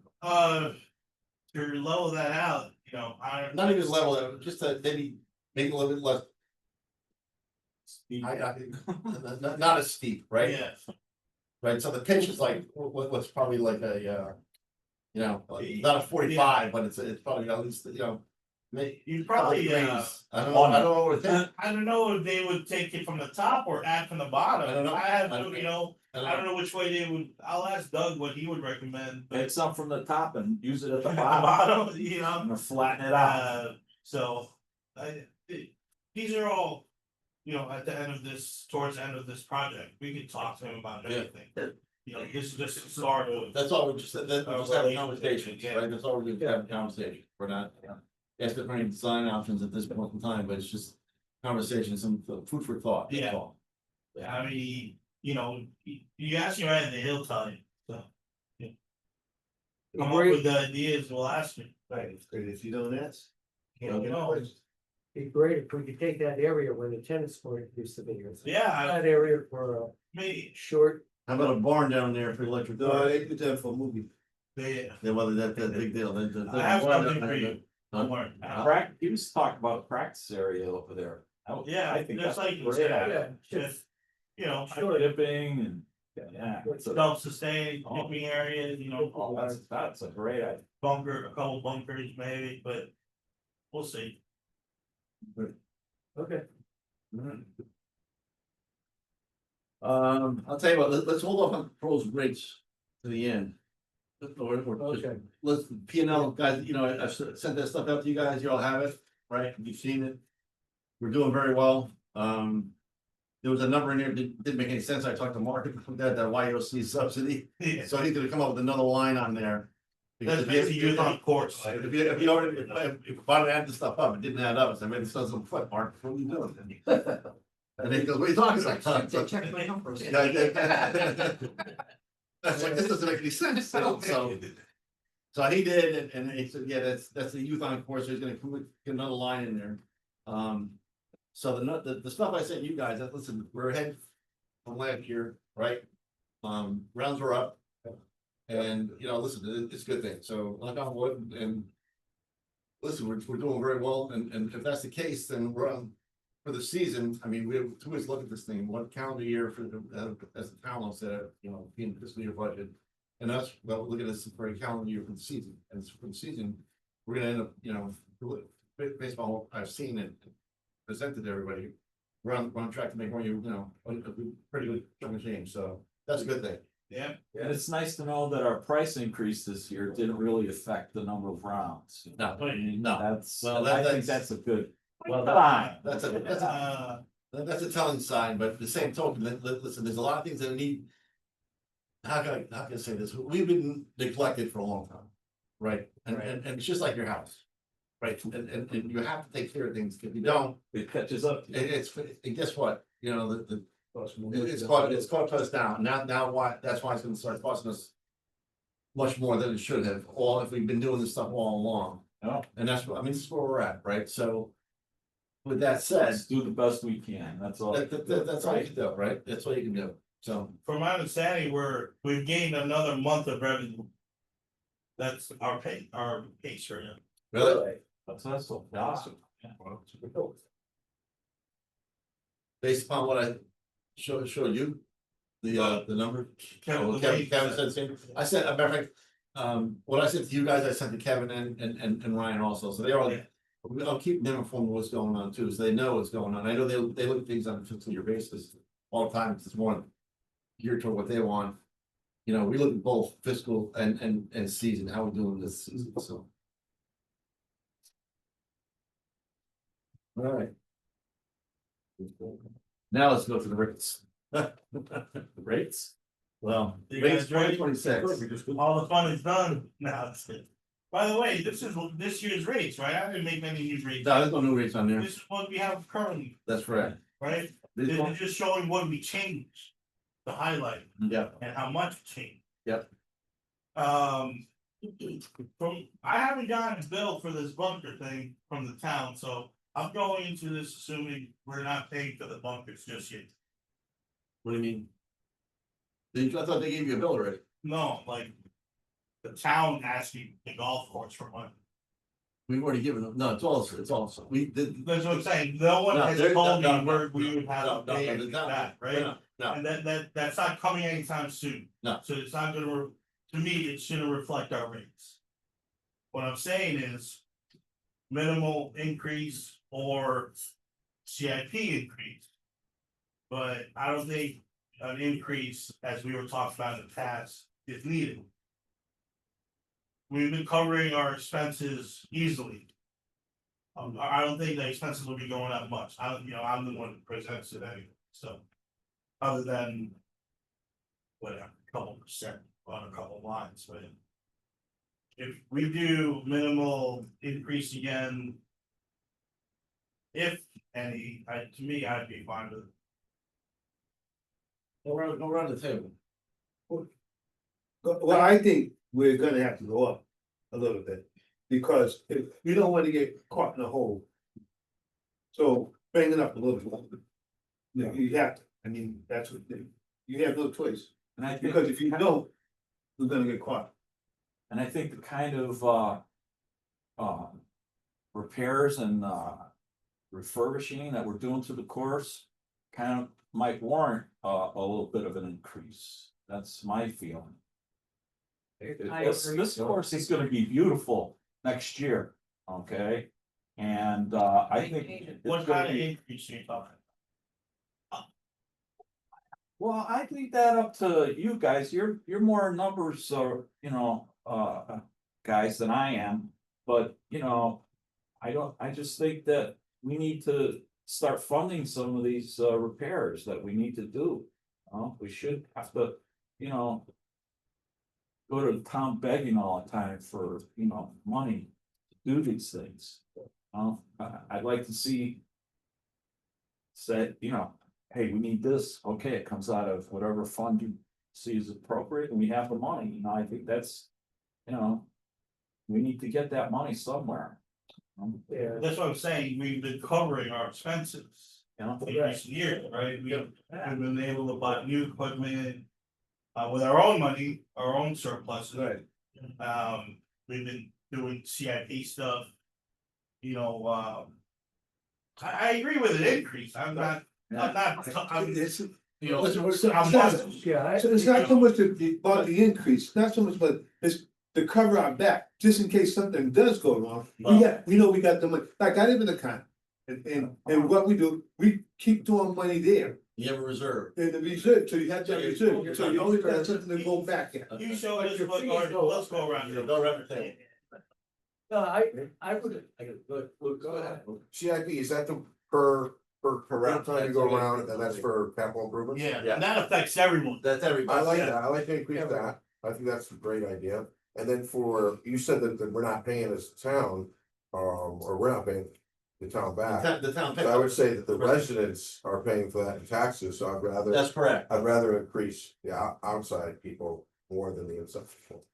level that out, I. Not even level it, just to maybe make it a little bit less. Not as steep, right? Yeah, Right, so the pitch is like, what's probably like a, not a 45, but it's probably at least, maybe. you probably, I don't know, I don't know what it is. I don't know if they would take it from the top or add from the bottom. I don't know. I have, I don't I don't know which way they would, I'll ask Doug what he would recommend. but Take some from the top and use it at the At the bottom, bottom, and flatten it out. so, these are all, at the end of towards the end of this project, we can talk to him about Yeah. everything. This is just the start of. That's all, we're just having Relationship, conversations, yeah. right? That's all we're having conversation. We're not asking for any design options at this point in time, but it's just conversation, some food for thought. that's Yeah. all. I mean, you ask me right and he'll tell you, so. yeah. Come up with the ideas, we'll ask you. Right, it's good if you don't ask. You know, Be great if we could take that area where the tennis court used to be. or something. Yeah, That area for a me, short, How about a barn down there for electric? No, they did that for a movie. yeah, Yeah, well, that's a big deal. I have something for you. don't worry. He was talking about practice area over there. Yeah, I think there's that's like, a great yeah, idea. just, Dipping and, yeah. it's a- self-sustained, Oh. dipping areas, Oh, that's a great idea. a couple bunkers maybe, but we'll see. okay. I'll tell you what, let's hold off on proposed rates to the end. Okay. Let's, P and L, guys, I sent that stuff out to you guys, you all have it, right? You've seen it. We're doing very well. There was a number in there that didn't make any sense. I talked to Mark about that YOC subsidy. Yeah, So he's gonna come up with another line on there. that's basically youth on course. If you already, if I add the stuff up, it didn't add up, so I made it doesn't foot, Mark, what are you doing? And he goes, what are you talking about? Check my numbers. That's like, this doesn't make any sense, so he did, and he said, yeah, that's the youth on course, he's gonna get another line in there. So the stuff I sent you guys, listen, we're ahead from last year, right? Rounds are up. And, listen, it's a good thing, so knock on wood and. Listen, we're doing very well, and if that's the case, then we're on, for the season, I mean, we have to always look at this thing, one calendar year for the, as the town will say, being fiscal year budget. And that's, well, look at this for a calendar year for the season, and for the season, we're gonna end up, based on what I've seen and presented to everybody. We're on track to make more, a pretty good chunk of change, so that's a good thing. Yeah, And it's nice to know that our price increase this year didn't really affect the number of rounds. No, That's, Well, I that's- think that's a good. Well, sign. that's a telling sign, but the same token, listen, there's a lot of things that need. How can I say this? We've been neglected for a long time. right? And it's just like your house. Right, and you have to take care of things, if you don't, It catches up. and guess what, you know, it's caught us down, now why, that's why it's gonna start costing us. Much more than it should have, all, if we've been doing this stuff all along, No, and that's what, I mean, this is where we're at, right, so. With that said, let's do the best we can, that's all. that's all you can do, right, that's all you can do, so. From my understanding, we've gained another month of revenue. That's our pace right now. Really, That's awesome. based upon what I showed you. The number. Kevin, the way- Kevin said the same. I said, a matter of fact, what I sent to you guys, I sent to Kevin and Ryan also, so they're all. I'll keep them informed of what's going on too, so they know what's going on. I know they look at things on a fiscal year basis all the time, 'cause it's more geared toward what they want. You know, we look at both fiscal and season, how we're doing this season, so. All right. Now let's go to the rates. Rates? Well, You rates guys ready? 2026. All the fun is done now. That's it. By the way, this is this year's rates, right? I didn't make any new rates. No, there's no new rates on there. This is what we have currently, That's correct. right? These This ones- is just showing what we changed. The highlight Yeah, and how much changed. Yep. I haven't gotten a bill for this bunker thing from the town, so I'm going into this assuming we're not paying for the bunkers just yet. what do you mean? I thought they gave you a bill already. No, like. The town asking the golf course for money. We've already given them, no, it's also, we did. That's what I'm saying, no one No, has there- told no, me no, where we no, would have no, to pay no, anything no, back, right? No, And that's not coming anytime soon. No. So it's not gonna, to me, it shouldn't reflect our rates. What I'm saying is. Minimal increase or CIP increase. But I don't think an increase, as we were talking about in the past, is needed. We've been covering our expenses easily. I don't think the expenses will be going up much, I'm the one who presents it anyway, so. Other than. Whatever, a couple percent on a couple lines, but. If we do minimal increase again. If any, to me, I'd be fine with it. Go around the table. Well, I think we're gonna have to go up a little bit, because if we don't wanna get caught in a hole. So bring it up a little bit. You have to, I mean, that's what, you have no choice, And I think, because if you don't, we're gonna get caught. and I think the kind of repairs and refurbishing that we're doing to the course. Kind of might warrant a little bit of an increase, that's my feeling. This course is gonna be beautiful next year, okay? And I think. it's What gonna kind of be- increase are you talking? Well, I leave that up to you guys, you're more numbers, guys than I am, but, I just think that we need to start funding some of these repairs that we need to do. We should have to, go to the town begging all the time for, money to do these things. I'd like to see. Say, hey, we need this, okay, it comes out of whatever fund you see is appropriate, and we have the money, I think that's. We need to get that money somewhere. Yeah, That's what I'm saying, we've been covering our expenses in recent years, right? We've been able to buy new equipment. With our own money, our own surplus. Right. We've been doing CIP stuff. I agree with an increase, I'm not, It's, I'm not. yeah. so it's not so much about the increase, not so much, but it's to cover our back, just in case something does go wrong. We know we got the money, like I live in a con. And what we do, we keep throwing money there, You have a reserve. in the reserve, so you have that reserve, so you always got something to go back at. You show us Your what, fees our- go up. let's go around. Go around the table. No, I would, go ahead. CIP, is that the per route time you go around, and that's for capital improvements? Yeah, Yeah. and that affects everyone. That's I everybody. like that, I like to increase that, I think that's a great idea, And then you said that we're not paying as a town, or we're not paying the town back. The town So I would pays, say that the residents are paying for that in taxes, so that's correct. I'd rather increase the outside people more than the inside people.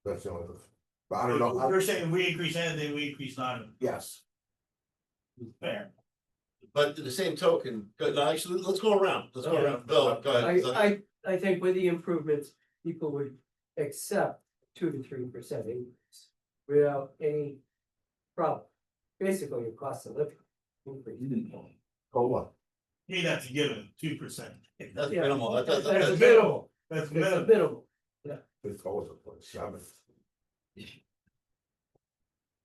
That's the only, but I don't know, You're saying we increase anything, we increase none, yes, fair. But to the same token, good, no, actually, let's go around, Bill, go ahead. I think with the improvements, people would accept 2 to 3% increase without any problem. Basically, your cost of living increase. oh, what? Hey, that's a given, 2%. That's Yeah. minimal, That's that's minimal. That's It's a minimal. minimal. It's always a place, seven.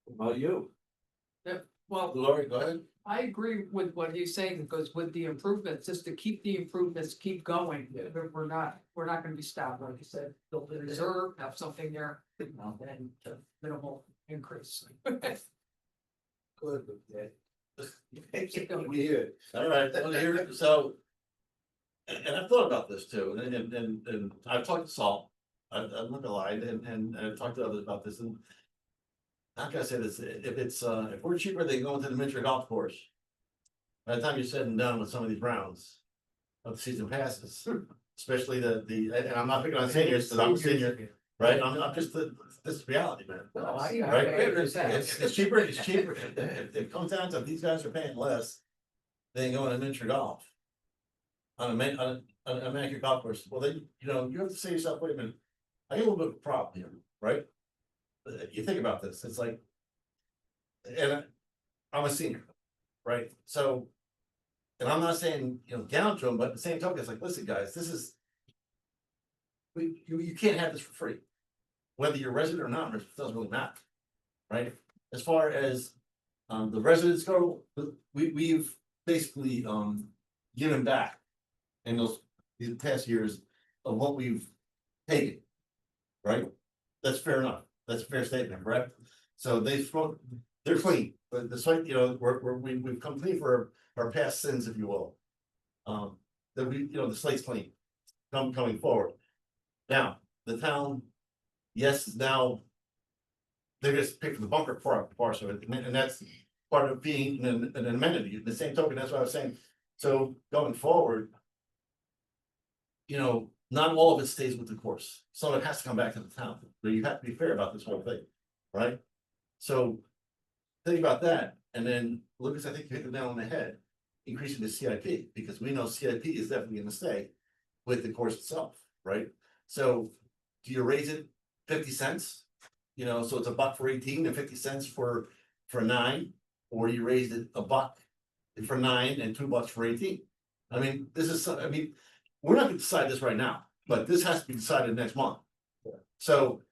What about you? Well, Lori, go ahead. I agree with what he's saying, because with the improvements, just to keep the improvements, keep going, we're not gonna be stopped, like you said, build a reserve, have something there, and minimal increase. Keep going. All right, well, here, so. And I've thought about this too, and I've talked to Saul, I'm not gonna lie, and I've talked to others about this, and. How can I say this, if we're cheaper than going to the miniature golf course. By the time you're sitting down with some of these rounds of the season passes, especially and I'm not picking on seniors, because I'm a senior, right, I'm just, this is reality, man. Right? It's cheaper, if it comes down to these guys are paying less than going to miniature golf. On a manicure golf course, well, then, you have to say to yourself, wait a minute, I get a little bit of a problem here, right? You think about this, it's like. And I'm a senior, right, so. And I'm not saying, down to them, but at the same token, it's like, listen, guys, this is. You can't have this for free. Whether you're resident or not, it doesn't really matter, right? As far as the residents go, we've basically given back. In these past years of what we've taken. Right? That's fair enough. That's a fair statement, correct? So they're clean, but despite, we've come clean for our past sins, if you will. That the slate's clean, coming forward. Now, the town, yes, now. They're just picking the bunker part of it, and that's part of being an amenity, the same token, that's what I was saying. So going forward. Not all of it stays with the course, some of it has to come back to the town, but you have to be fair about this whole thing, right? So. Think about that, and then Lucas, I think you hit the nail on the head, increasing the CIP, because we know CIP is definitely gonna stay. With the course itself, right? So, do you raise it 50 cents? So it's $1 for 18 and 50 cents for 9, or you raise it $1 for 9 and $2 for 18. I mean, we're not gonna decide this right now, but this has to be decided next month. So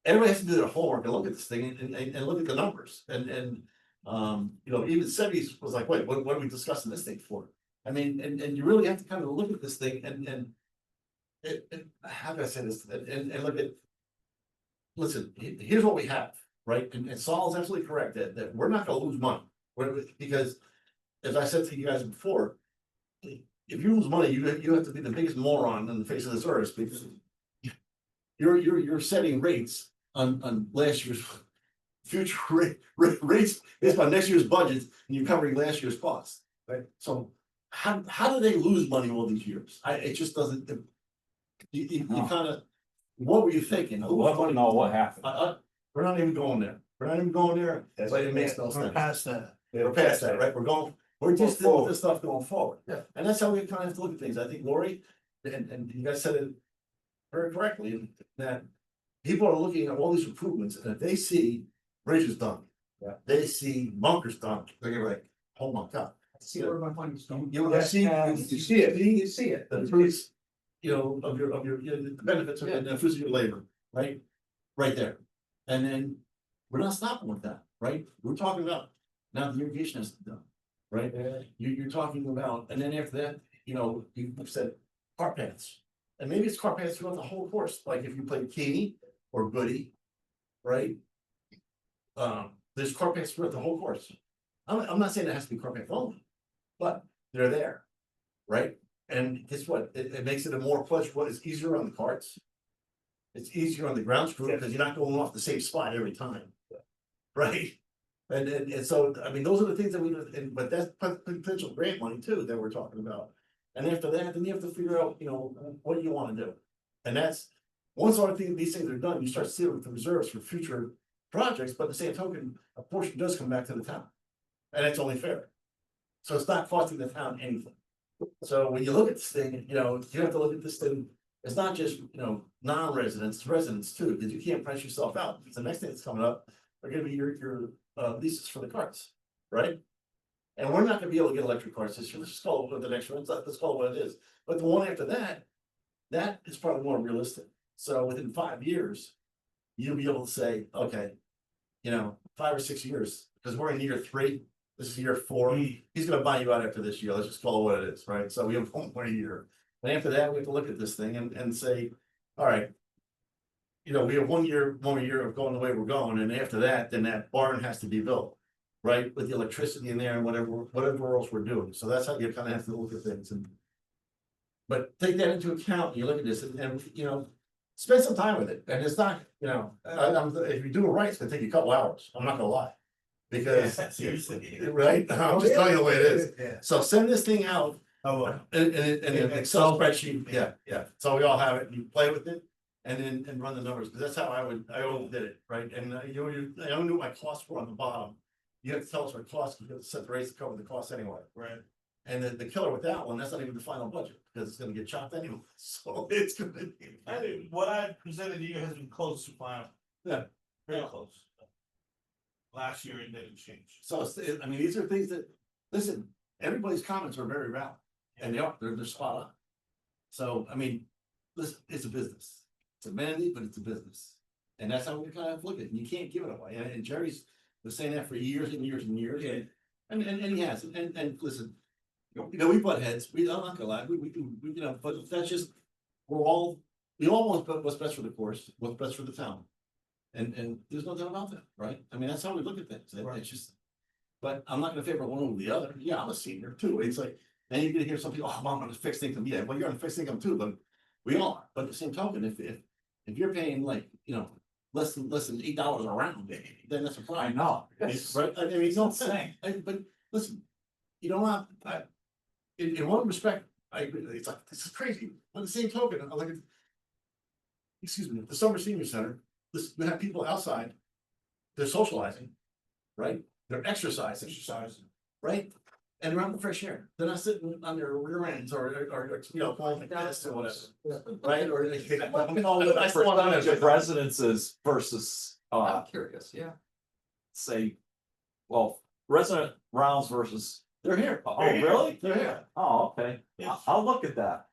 everybody has to do their homework and look at this thing and look at the numbers and even Sebby's was like, wait, what are we discussing this thing for? I mean, and you really have to kind of look at this thing and how can I say this and look at. Listen, here's what we have, right? And Saul is absolutely correct that we're not gonna lose money. Because as I said to you guys before. If you lose money, you have to be the biggest moron on the face of this earth, because. You're setting rates on last year's future rates based on next year's budget, and you're covering last year's costs, right? So how do they lose money all these years? It just doesn't. You kind of, what were you thinking? I want to know what happened. We're not even going there. But it makes no sense. Past that. We're past that, right? We're just dealing with this stuff going forward. Yeah. And that's how we kind of have to look at things. I think Lori, and you guys said it very correctly, that people are looking at all these improvements, and if they see bridges done. Yeah. They see bunkers done, they're gonna be like, oh my God. See where my money's going. You see it. You see it. The fruits, of your, the benefits of the fruits of your labor, right? Right there. And then, we're not stopping with that, right? We're talking about, now the irrigation has to be done, right? You're talking about, and then after that, you said cart paths. And maybe it's cart paths throughout the whole course, like if you play Keeney or Goody, right? There's cart paths throughout the whole course. I'm not saying it has to be cart path only, but they're there, right? And guess what? It makes it a more plush, what is easier on the carts. It's easier on the ground crew because you're not going off the same spot every time. Right? And so, I mean, those are the things that we, but that's potential grant money too that we're talking about. And after that, then you have to figure out, you know, what do you wanna do? And that's, once all these things are done, you start seeing the reserves for future projects, but at the same token, a portion does come back to the town. And it's only fair. So it's not costing the town anything. So when you look at this thing, you know, you have to look at this thing, it's not just, you know, non-residents, it's residents too, because you can't price yourself out. Because the next thing that's coming up are gonna be your leases for the carts, right? And we're not gonna be able to get electric cars this year, let's just call it the next one, let's call it what it is. But the one after that, that is probably more realistic. So within 5 years, you'll be able to say, okay, you know, 5 or 6 years, because we're in year 3, this is year 4. He's gonna buy you out after this year, let's just call it what it is, right? So we have 1 more year. And after that, we have to look at this thing and say, all right. You know, we have 1 year of going the way we're going, and after that, then that barn has to be built. Right, with the electricity in there and whatever else we're doing, so that's how you kind of have to look at things and. But take that into account, when you look at this and, you know, spend some time with it, and it's not, you know, if you do it right, it's gonna take you a couple hours, I'm not gonna lie. Because, Seriously. right, I'm just telling you the way it is, Yeah. so send this thing out. Oh, In an Excel spreadsheet, yeah, so we all have it, and you play with it. And then run the numbers, because that's how I always did it, right, and I only knew what my costs were on the bottom. You have to tell us what costs, you have to set the rates to cover the costs anyway. right. And the killer with that one, that's not even the final budget, because it's gonna get chopped anyway, so it's gonna be. I think what I presented to you has been close to final. Yeah. Very close. Last year it didn't change. So I mean, these are things that, listen, everybody's comments are very valid, and they're spot on. So, I mean, listen, it's a business, it's a amenity, but it's a business. And that's how we kind of look at it, and you can't give it away, and Jerry's been saying that for years and years and years, and he has, and listen. You know, we butt heads, I'm not gonna lie, we you know, but that's just, we all want what's best for the course, what's best for the town. And there's no doubt about that, right? I mean, that's how we look at things, it's just. But I'm not gonna favor one over the other, yeah, I'm a senior too, it's like, then you're gonna hear some people, oh, I'm on a fixed income, yeah, well, you're on a fixed income too, but we all are, but at the same token, if you're paying like, you know. Less than $8 a round, then that's a I problem. know. Right, I mean, it's not Insane. saying, but listen, you know what, in one respect, I agree, it's like, this is crazy, on the same token, I like. Excuse me, the Summer Senior Center, we have people outside. They're socializing, right, they're exercising, right? And they're out in the fresh air, they're not sitting on their rear ends or, you know, going like this or whatever, right, or. I want to know what the percentage of residences versus, I'm curious, yeah. say, well, resident rounds versus. They're here. Oh, really? They're here. Oh, okay, Yeah. I'll look at that.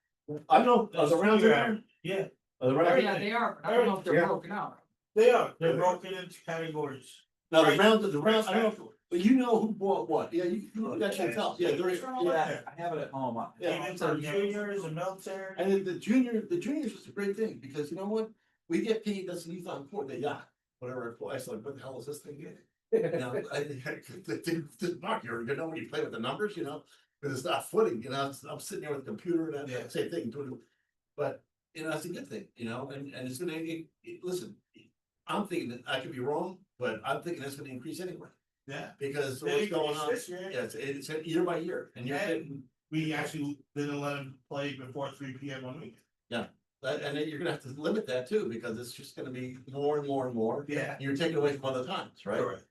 I know, are the rounds there? Yeah, Are the rounds? Yeah, they are, but I don't know if they're Yeah. broken out. they are. They're broken into categories. No, the rounds, I don't know, but you know who bought what, yeah, you actually tell, yeah, there is, Yeah, I have it at home. Yeah. Even for juniors and military. And then the juniors is a great thing, because you know what, we get paid, that's the youth on court, they got, whatever, I was like, what the hell is this thing? You know, the mark, you're gonna know when you play with the numbers, you know, because it's not footing, you know, I'm sitting there with the computer and Yeah. that same thing, doing. But, you know, that's a good thing, you know, and it's gonna, listen, I'm thinking that I could be wrong, but I'm thinking that's gonna increase anyway. Yeah. Because They what's going increased on, this year. yeah, it's year by year, and you're And- getting, We actually didn't let them play before 3 PM on weekend. and then you're gonna have to limit that too, because it's just gonna be more and more and more. Yeah. And you're taking away from other times, right? Correct.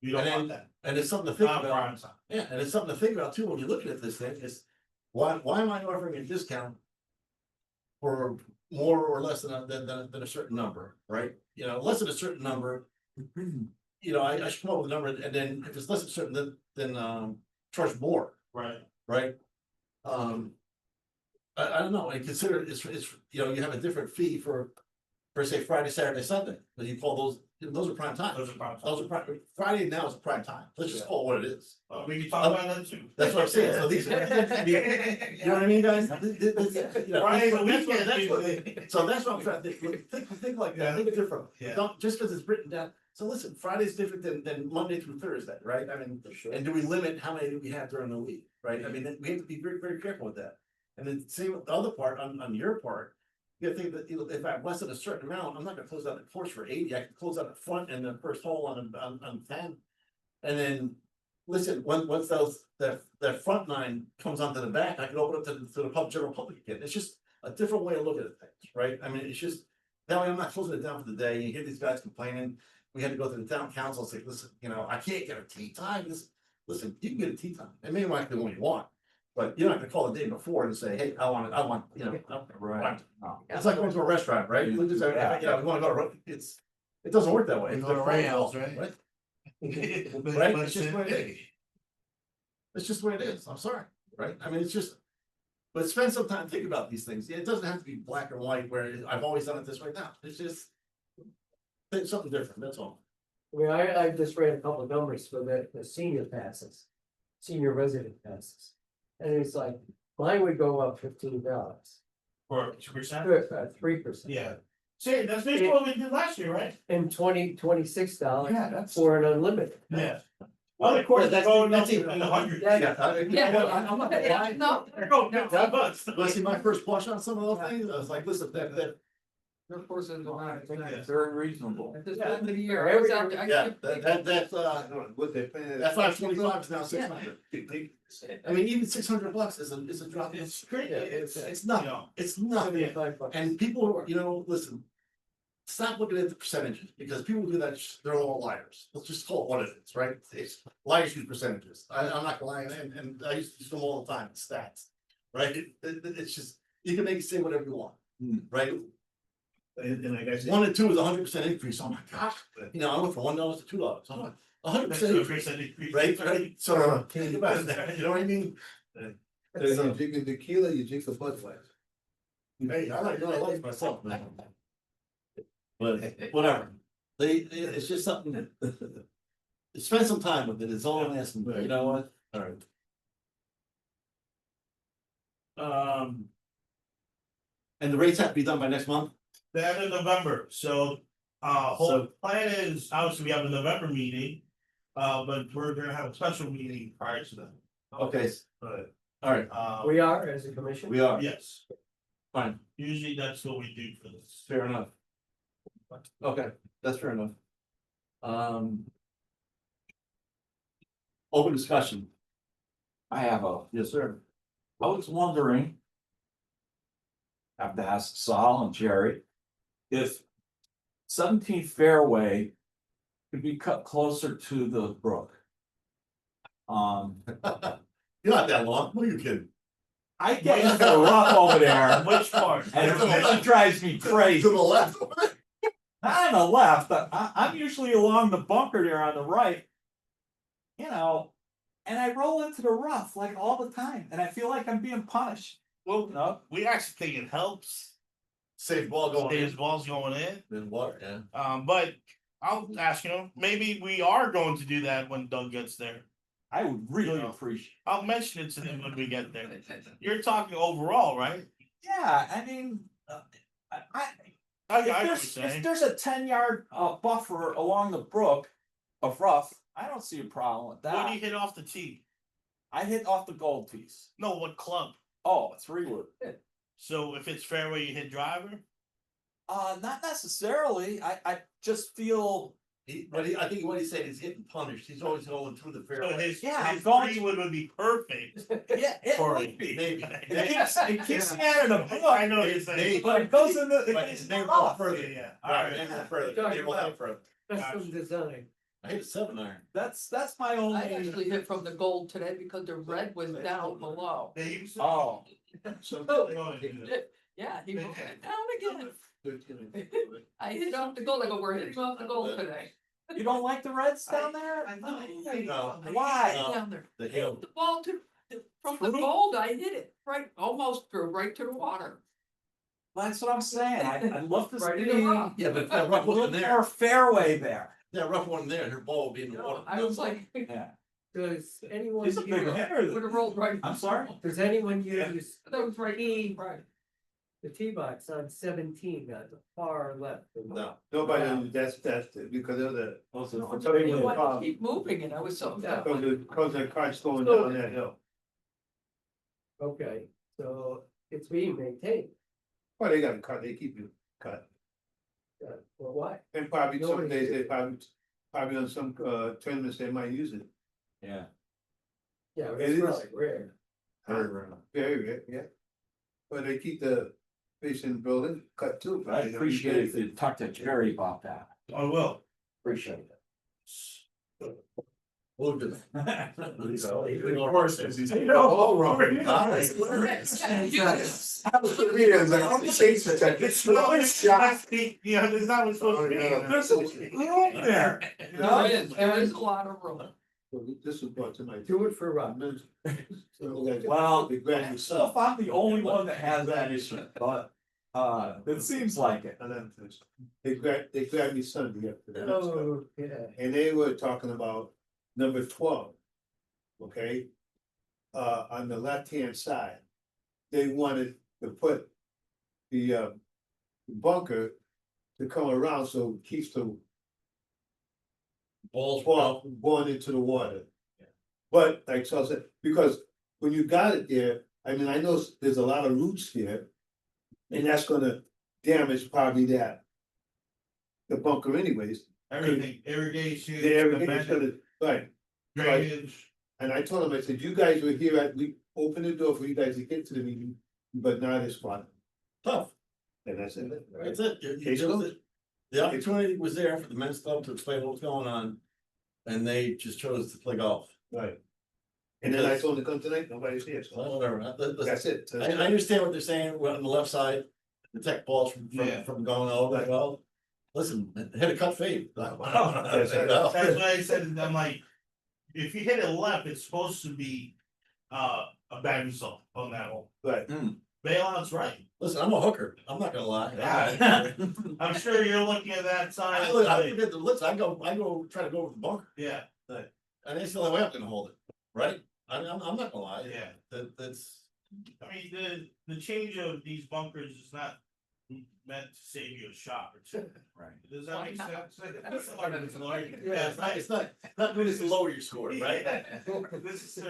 You don't And want that. And it's something to think Not about, prime time. yeah, and it's something to think about too, when you're looking at this thing, is why am I offering a discount? For more or less than a certain number, right? You know, less than a certain number. You know, I should come up with a number, and then if it's less than certain, then charge more, Right. right? I don't know, and consider it's, you know, you have a different fee for say Friday, Saturday, Sunday, but you call those are prime time. Those are prime time. Those are Friday now is prime time, let's just call it what it is. We can talk about that too. That's what I'm saying, so these, you know what I mean, guys? You know, Friday, the that's what- weekend, that's what- people. So that's what I'm trying to think like that, think it different. Yeah. Don't, just because it's written down, so listen, Friday's different than Monday through Thursday, right? I mean, and do we limit how many do we have during the week, right? I mean, we have to be very, very careful with that. And then same with the other part, on your part, You gotta think that, you know, if I invested a certain amount, I'm not gonna close out the porch for 80, I can close out the front and the first hole on 10. And then, listen, once that front line comes onto the back, I can open up to the general public again, it's just a different way of looking at things, right? I mean, it's just, that way I'm not closing it down for the day, you hear these guys complaining, we had to go to the town council, say, listen, you know, I can't get a tea time, listen, you can get a tea time, and maybe not the one you want. But you're not gonna call the day before and say, hey, I want, you know, Right. No. it's like going to a restaurant, right? We just, yeah, we wanna go to, it doesn't work that way. We go to Rails, right? Right? But- Right, but it's just what it is. It's just what it is, I'm sorry, right? I mean, it's just. But spend some time, think about these things, it doesn't have to be black and white where I've always done it this way now, it's just. Think something different, that's all. I mean, I just ran a couple of numbers for the senior passes, senior resident passes. And it's like, mine would go up $15, For 2%? 3%. Yeah. See, that's basically what we did last year, right? And $26 Yeah, that's. for an unlimited. Yeah. Well, of course, That's- that's going up that's to even- the hundred. Yeah. I'm not gonna lie. No, They're going down $5. But see, my first blush on some of those things, I was like, listen, of course, it's not. Very reasonable. At this time of the year, Every- it's out there. I yeah, keep- What they paying. that 525 is now 600. I mean, even $600 is a drop. It's great. It's nothing, it's nothing. $75. And people, you know, listen. Stop looking at the percentages, because people do that, they're all liars. Let's just call it what it is, right? It's liars use percentages. I'm not gonna lie, and I used to use them all the time, stats. Right? It's just, you can make it say whatever you want, right? And like I said. 1 and 2 is 100% increase, oh my gosh, you know, I went from $1 to $2, I'm like, 100% increase, right? So, think about it, you know what I mean? There's no drinking tequila, you drink the Budweiser. Hey, I like myself, man. But whatever, it's just something that. Spend some time with it, it's all I'm asking, you know what? Alright. And the rates have to be done by next month? The end of November, so, whole plan is, obviously, we have a November meeting. But we're gonna have a special meeting prior to that. Okay, But, alright, We are as a commission. we are, yes, fine, usually that's what we do for this. fair enough. Okay, that's fair enough. Open discussion, I have yes, sir. I was wondering. Have to ask Sal and Jerry. If 17th Fairway. Could be cut closer to the brook. You're not that long, what are you kidding? I get into the rough over there, Which part? and it drives me crazy. To the left? Not on the left, but I'm usually along the bunker there on the right. You know, and I roll into the rough like all the time, and I feel like I'm being punished. Well, No, we actually think it helps, Safe ball going there's in. balls going in, Then water, yeah. but I'll ask you, maybe we are going to do that when Doug gets there. I would really appreciate. I'll mention it to him when we get there. You're talking overall, right? Yeah, I mean, I if what there's, you're saying. if there's a 10-yard buffer along the brook of rough, I don't see a problem with What do you that. hit off the tee? I hit off the gold piece. No, what club? Oh, 3-wood. So if it's fairway, you hit driver? Not necessarily. I just feel. I think what he said is hitting punished, he's always going through the So fairway. his, Yeah, I'm his going 3 would be perfect. Yeah, it For would it. be. Maybe. It keeps me out of the brook. I know what you're saying. But it goes in the. But It it's goes never in go rough. further. Yeah, Right, alright. never further. Talking Never about- further. Custom design. I hit a 7-iron. That's my I only. actually hit from the gold today because the red was down below. They used to- Oh, So they're gonna do that. Yeah, he moved it down again. I hit off the gold, I go, we're hitting off the gold today. you don't like the Reds down there? No. Why? I hit it down there. The hill. The ball from the gold, I hit it right, almost through, right to the water. That's what I'm saying. I'd love to Right see in the rough. Yeah, but that a rough little one there, more fairway there. that rough one there, her ball will be in the water. I was like, Yeah. Does anyone He's a big use, hitter. would have rolled right. I'm sorry? does anyone use That was right, right. the tee box on 17 on the far left? No. Nobody, that's because of the, I I'll didn't tell you want to what, keep moving it, I was so. Yeah. because the car's going down that hill. Okay, so it's being maintained. Well, they got to cut, they keep you cut. Well, why? And probably some Nobody days, did. they probably on some, tournaments, they might use it. Yeah. Yeah, It it's is. probably rare. Very rare, yeah. But they keep the fish in the building cut too. I appreciate it if you talk to Jerry about that. I will. Appreciate it. We'll do that. Of course, it's. Oh, wrong. Yeah, there's not what's supposed to be. There's a room there. you know? There is a lot of room. This was brought to my. Do it for Rob. Well, They grab I you so some. if I'm the only one that has that issue, but it seems like it. And then they grabbed me Sunday after that. Oh, yeah. And they were talking about number 12. Okay? On the left-hand side, they wanted to put the bunker to come around, so it keeps the Balls ball going into the water. But like Charles said, because when you got it there, I mean, I know there's a lot of roots there. And that's gonna damage probably that. The bunker anyways, Everything, irrigation. the everything's amendment, gonna, right, Drainage. and I told him, I said, you guys were here, we opened the door for you guys to get to the meeting, but not this one. tough. And I said, That's it. Case closed. The opportunity was there for the men's club to explain what was going on. And they just chose to play golf. right. And then I told him to come tonight, nobody's here, so Well, whatever. that's it. I understand what they're saying, we're on the left side, protect balls Yeah. from going over, well, listen, hit a cut fade. That's That's why I said, I'm like, if you hit it left, it's supposed to be, a bad result on that hole. Right, Bailout's right. Listen, I'm a hooker, I'm not gonna lie. Yeah. I'm sure you're looking at that side. Listen, I go try to go over the bunker, Yeah, and it's the only way I'm gonna hold it, right? I'm not gonna lie. yeah. That's, I mean, the change of these bunkers is not meant to save you a shot or two. Right. Does that make sense? yeah, it's not doing this to lower your score, right? This is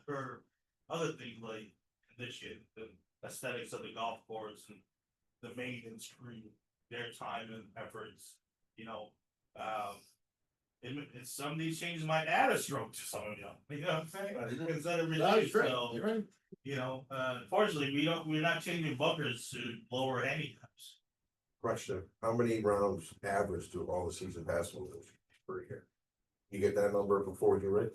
for other things like condition, the aesthetics of the golf course and the maintenance crew, their time and efforts, you know, and some of these changes might add a stroke to some of them, you know what I'm saying? Instead of No, reduce, you're right, so, you're right. you know, unfortunately, we're not changing bunkers to lower handicaps. Question, how many rounds average do all the season pass holders per year? You get that number before you read?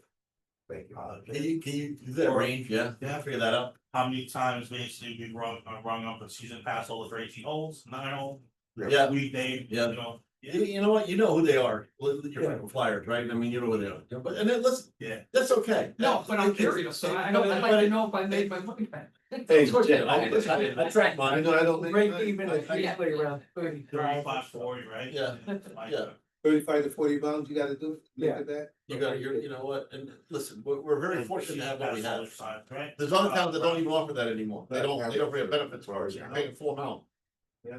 Thank you. Can you do that range, yeah? Yeah. Figure that out. How many times basically we rung up a season pass holder for 18 holes, 9 holes? Yeah. Weekday, Yeah. you know, You know what, you know who they are, your frequent flyers, right? I mean, you know who they are, but, and then listen, yeah. that's okay. No, but I'm curious, so I'd like to know if I made my money back. Hey, Of course, yeah, I track I mine, know I don't make. Break even, I like usually around 35. 35, 40, right? Yeah. Yeah. 35 to 40 pounds, you gotta do, look Yeah. at that. you know what, and listen, we're very fortunate to have what we have. Right? There's other towns that don't even offer that anymore, they don't bring benefits for us, you're paying full amount. Yeah.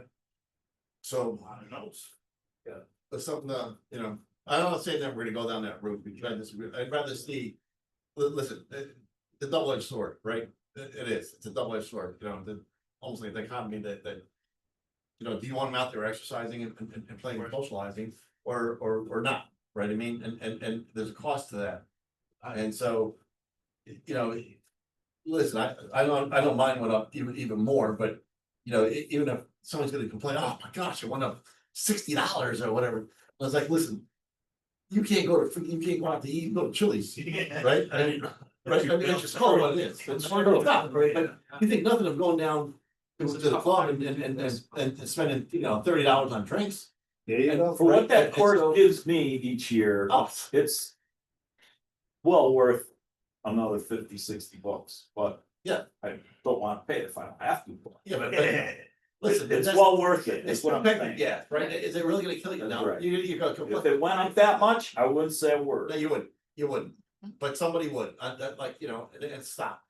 So, A lot of notes. there's something, I'm not saying that we're gonna go down that route, because I disagree, I'd rather see. Listen, the double-edged sword, right? It is, it's a double-edged sword, almost like the economy that. Do you want them out there exercising and playing and socializing, or not, right? I mean, and there's a cost to that. And so, listen, I don't mind went up even more, but, even if someone's gonna complain, oh my gosh, it went up $60 or whatever. I was like, listen, you can't go out to eat, you can go to Chili's, right? I mean, right, I mean, it's just called what it is. It's not, right? But you think nothing of going down to the club and spending, $30 on drinks. There you go. For what that And course so- gives me each year, Oh, it's well worth another 50, 60 bucks, but Yeah. I don't want to pay it if I don't have to. yeah, but listen, It's that's- well worth it, It's that's what I'm what saying. yeah, right? Is it really gonna kill you? That's No, right. you go. If it went up that much, I wouldn't say a word. No, you wouldn't, but somebody would, that like, and stop.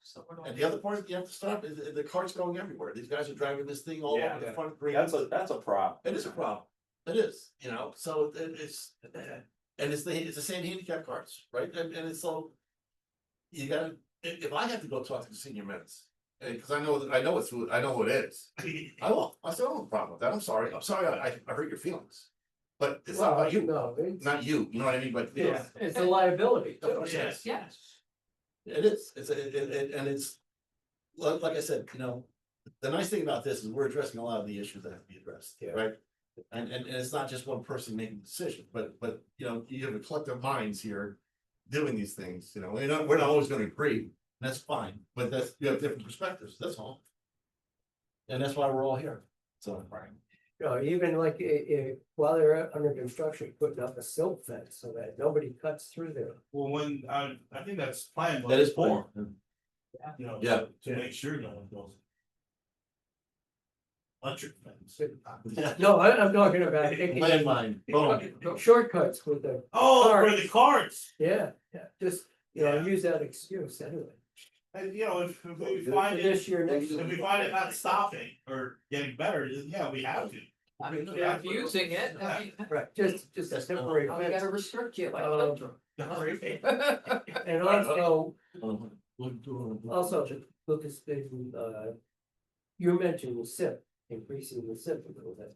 And the other part you have to stop is the cart's going everywhere. These guys are driving this thing all over the Yeah. front of the green. That's a problem. It is a problem. It is, so it's, and it's the same handicap carts, right? And it's so. You gotta, if I have to go talk to the senior men's cause I know it's who, I know who it is. I will, I still don't have a problem with that, I'm sorry, I hurt your feelings. But it's not Well, about you, no, it's, not you, you know what I mean, but. yeah, it's a liability. Of course it is. Yes. It is, and it's, like I said, you know, the nice thing about this is we're addressing a lot of the issues that have to be addressed, Yeah. right? And it's not just one person making the decision, but, you know, you have a collective minds here doing these things, you know, we're not always gonna agree, and that's fine, but that's, you have different perspectives, that's all. And that's why we're all here, so. You know, even like while they're under construction, putting up a silt fence so that nobody cuts through there. Well, when, I think that's planned. That is for. You know. Yeah. To make sure no one goes. Electric fence. No, I'm talking about taking Landmine, boom. shortcuts with the, Oh, for the carts, yeah, just, you know, Yeah. use that excuse anyway. and you know, if we find it, This year, next if year. we find it not stopping or getting better, then yeah, we have to. I mean, if you're using it, I mean, Right, just a temporary we gotta fence. restrict you like. Um, electric. And also, Uh-huh. also, Lucas, you mentioned the SIP, increasing the SIP a little bit.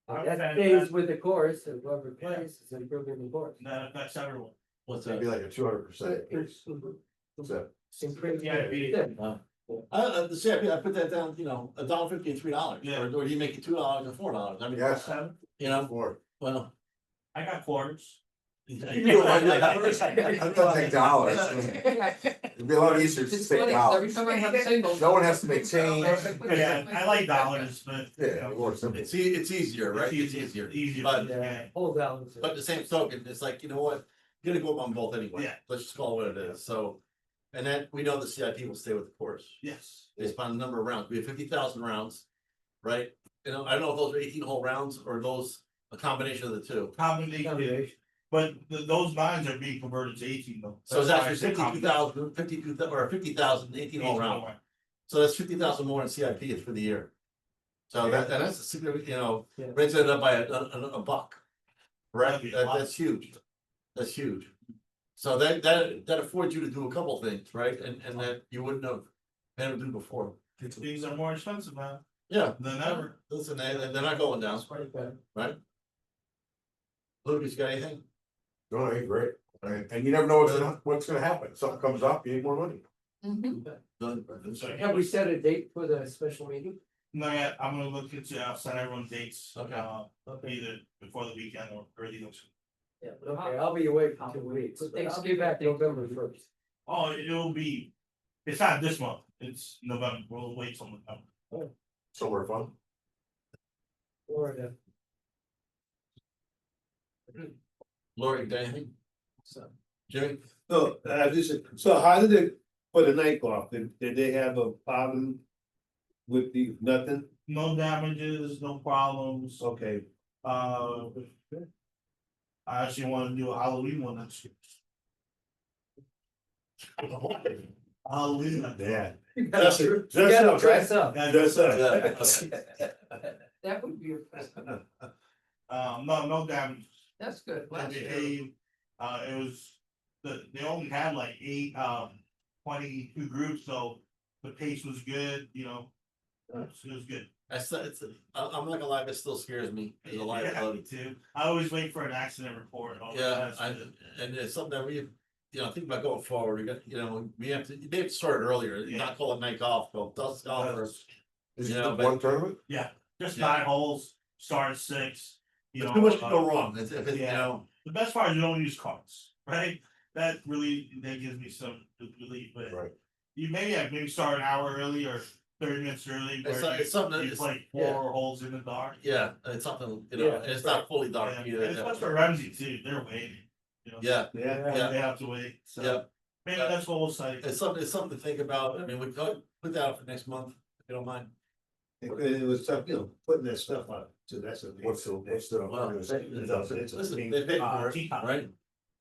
That stays with the course, and whoever plays is improving the course. That affects everyone. What's It'd be that? like a 200% increase. So, Increasing Yeah, the SIP. The CIP, I put that down, you know, $1.50 and $3, Yeah. or do you make it $2 and $4? I mean, yes, you know, for. well. I got quarters. I'm gonna take dollars. It'd be a lot easier to It's take funny, 'cause dollars. every time I have a single. No one has to make change. Yeah, I like dollars, but. you Yeah, know, more simple. It's easier, right? It's easier. Easier. But- Yeah. Hold down. But the same token, it's like, you know what, you're gonna go up on both anyway. Yeah. Let's just call it what it is, so. And then we know the CIP will stay with the course, Yes. based on the number of rounds, we have 50,000 rounds, right? You know, I don't know if those are 18-hole rounds or those, a combination of the two. Combination, but those nines are being converted to 18 though. So it's That's why actually I said 52,000 or 50,000 18-hole round, so that's 50,000 more in CIP is for the year. So that, and that's a significant, you know, Yeah. brings it up by a buck. Right, That'd be a lot. that's huge, that's huge. So that affords you to do a couple things, right, and that you wouldn't have had to do before. Things are more expensive now Yeah, than ever. listen, they're not going down, right? Lucas, you got anything? No, ain't great. And you never know what's gonna happen. Something comes up, you need more money. Mhm. Done. Have we set a date for the special meeting? No, yeah, I'm gonna look into, I'll send everyone dates, Okay. either before the weekend or early next week. Yeah, okay, I'll be away for 2 weeks, But but I'll be Thanksgiving, back November 1st. Oh, it'll be, it's not this month, it's November, we'll wait till November. Somewhere fun. Florida. Lori, got anything? Jimmy? No, so how did it, for the night golf, did they have a problem with the, nothing? No damages, no problems, Okay, I actually wanna do a Halloween one next year. Halloween. yeah. You Dress gotta up, dress up, dress up. Dress up. That would be, No damage. that's good. They Last year. behaved, it was, they only had like 22 groups, so the pace was good, you know. It was good. I'm not gonna lie, it still scares me, as a liability. Yeah, too. I always wait for an accident report. Oh, Yeah, that's good. and it's something that we, you know, think about going forward, we got, you know, we have to start it earlier, Yeah. not call it night golf, call it dusk golf or. Is You it know, just but- one tournament? Just Yeah. 9 holes, start at 6. You know, Too much can go wrong, if it, you yeah. know, The best part is you don't use cards, right? That really, that gives me some relief, but Right. you maybe start an hour early or 30 minutes early. It's where it's something that you it's, play 4 yeah. holes in the dark. yeah, it's something, you know, Yeah, and it's not fully dark Yeah, either. and it's for Ramsey too, they're waiting. You know, Yeah, Yeah, Yeah. They have to wait, so. yeah, Maybe that's what we'll say. it's something to think about, I mean, we could put that out for next month, if you don't mind. it was tough, you know, putting that stuff up, so that's a. What's the? Well, It's listen, they paid for it, teapot. right?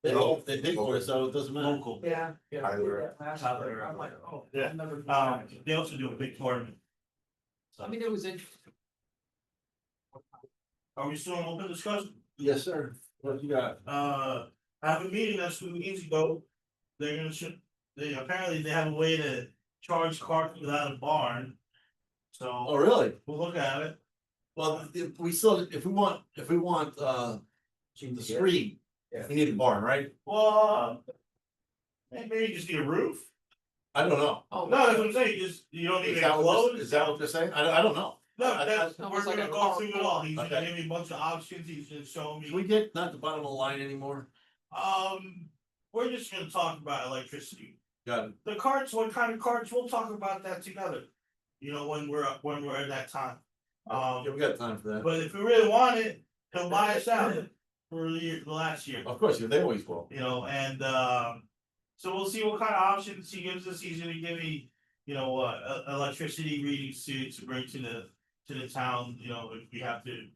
They paid for it, so it doesn't matter. Local. Yeah. Tyler. Last year, I'm like, oh, Yeah. I've never. They also do a big tournament. I mean, it was interesting. Are we still in open discussion? Yes, sir, what you got? I have a meeting that's 2 weeks ago. They're gonna they apparently they have a way to charge cart without a barn. Oh, So really? we'll look at it. Well, if we still, if we want, the screen, Yeah. we need a barn, right? Well, maybe you just need a roof. I don't know. Oh, No, that's what I'm saying, you don't need Is it that what, closed. is that what they're saying? I don't know. No, I- that's, I- we're gonna go through it all, he's gonna Okay. give me a bunch of options, he's gonna show Can we me. get not the bottom of the line anymore? We're just gonna talk about electricity. Got it. The carts, what kind of carts, we'll talk about that together. You know, when we're at that time. Yeah, we got time for that. But if we really want it, he'll buy us out for the last year, Of course, yeah, they always will. you know, and so we'll see what kind of options he gives us, he's gonna give me. You know, electricity readings to bring to the town, you know, if we have to,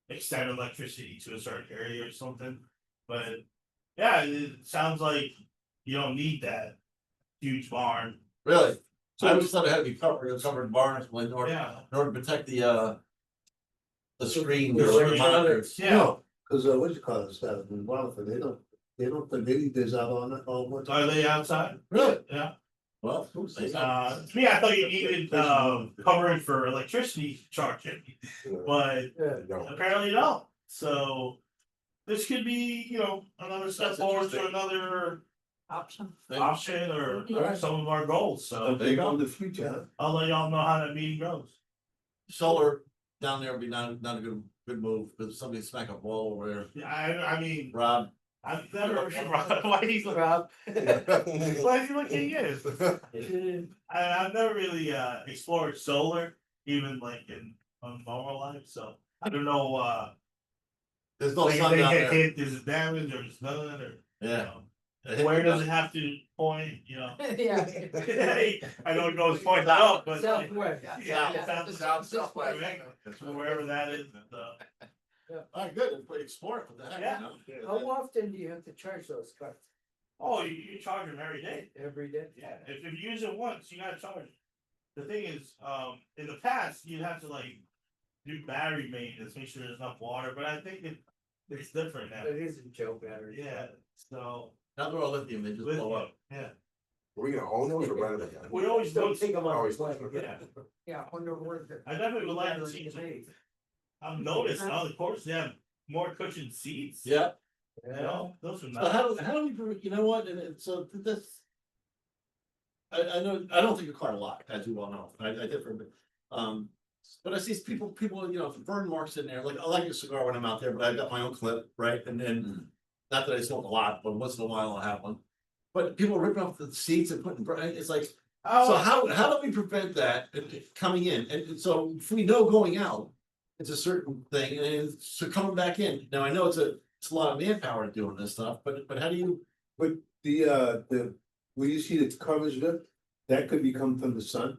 extend electricity to a certain area or something, but. Yeah, it sounds like you don't need that huge barn, Really? So I always thought it had to be covered barns, like, in order, yeah, in order to protect the screen. The or the monitors. yeah. No, cause what you call it, stuff, in Wallingford, they don't put ladies out on it all the time. Are they outside? Really? Yeah, Well, to me, I thought you needed, covering for electricity charging, but Yeah. No. apparently you don't, so. This could be, you know, another step That's forward to interesting. another option. option or Alright. some of our goals, so There you go. In the future. I'll let y'all know how that meeting goes. Solar down there would be not a good move, because somebody smack a wall over there. Yeah, I mean, Rob, I've never, why he's, Rob. why is he looking at you? I've never really explored solar, even like in on normal life, so I don't know there's no like if sun they down get there. hit, is it damage or is none or you Yeah. know, where does it have to point, you know? Yeah. I know it goes point out, but like, Southwest. yeah, south, South right, west. so wherever that is, Alright, good, we explore it for that, Yeah. you know? How often do you have to charge those cards? oh, you charge them every day. Every day? Yeah, if you use it once, you gotta charge it. The thing is, in the past, you'd have to like do battery maintenance, make sure there's enough water, but I think it's different now. It is a Joe battery. Yeah, so. Now they're all lithium, they just blow up. Yeah, Are we gonna own those or rent them again? we always Don't do, take them on Always the plane. yeah, Yeah, wonder where the. I definitely would like to see, I've noticed on the course, they have more cushioned seats. Yeah, You know, those are so how nice. do we, you know what, and so this. I know, I don't think your car a lot, as you well know, I differ, but I see people, you know, burn marks in there, like, I like a cigar when I'm out there, but I've got my own clip, right, and then. Not that I smoke a lot, but once in a while I'll have one, but people ripping off the seats and putting, it's like, so Oh, how do we prevent that coming in, and so if we know going out. It's a certain thing, and so coming back in, now I know it's a lot of manpower doing this stuff, but how do you? But the, where you see the covers lip, that could be come from the sun.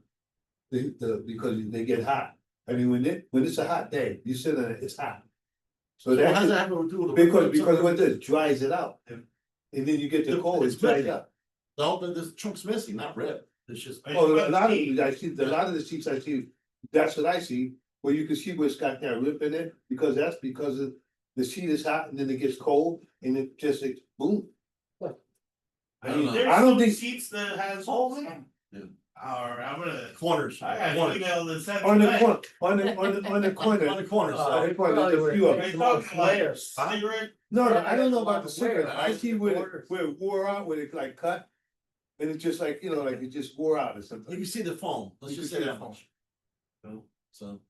Because they get hot, I mean, when it's a hot day, you sit on it, it's hot. So So that how's could- that happen to do with the? because what does dries it out, and then you get the cold, it's dried up. This trunk's missing, not ripped, it's just. Oh, a lot of it, I see, a lot of the seats I see, that's what I see, where you can see where it's got that rip in it, because of the seat is hot and then it gets cold and it just, like, boom. I don't know. there's I don't some think- seats that has holes in them. Yeah. Alright, I'm gonna, Corners. I got an corners. email that said On the tonight. corner, on the corner. On the corners, Oh, so. They probably there's a few of They them. talking like cigarette, No, Yeah, I don't know that's about the a cigarette, lot I of see where it wore out, where it like cut. And it's just like, you know, like it just wore out or You something. can see the foam, let's You just can say see that the much. So,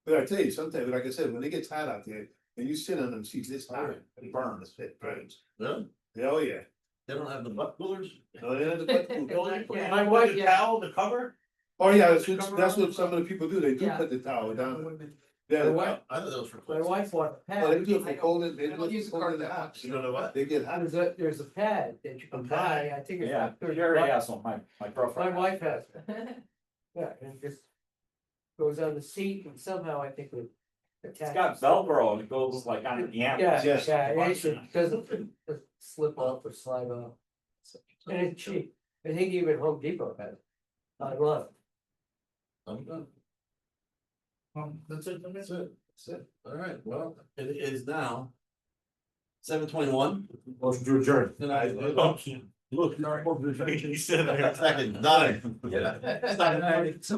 But I tell you, sometimes, like I said, when it gets hot out there, and you sit on them seats, it's hot, it burns, it burns. yeah, Oh, yeah. they don't have the butt coolers. No, they have to put- Yeah. my wife, the towel, the cover. Oh, yeah, that's what some of the people do, they do Yeah. put the towel down. Women. Yeah, I thought those were. My wife bought a oh, they pad. do it for cold, they I do don't it use for the cold card and that hot. much. You don't know what? They get hot. There's a pad that you can buy, I think it's Yeah, like 30 Jerry bucks. has one, my My girlfriend. wife has, it. Yeah, and it just goes on the seat and somehow I think it. It's got Velcro and it goes like on the amp. Yeah, Yes. yeah, it doesn't slip off or slide off. And it's cheap, I think even Home Depot has it. I love I'm done. That's it, That's it, alright, well, it is now. 7:21. Motion to adjourn. And I, Oh, He said. Second, done. So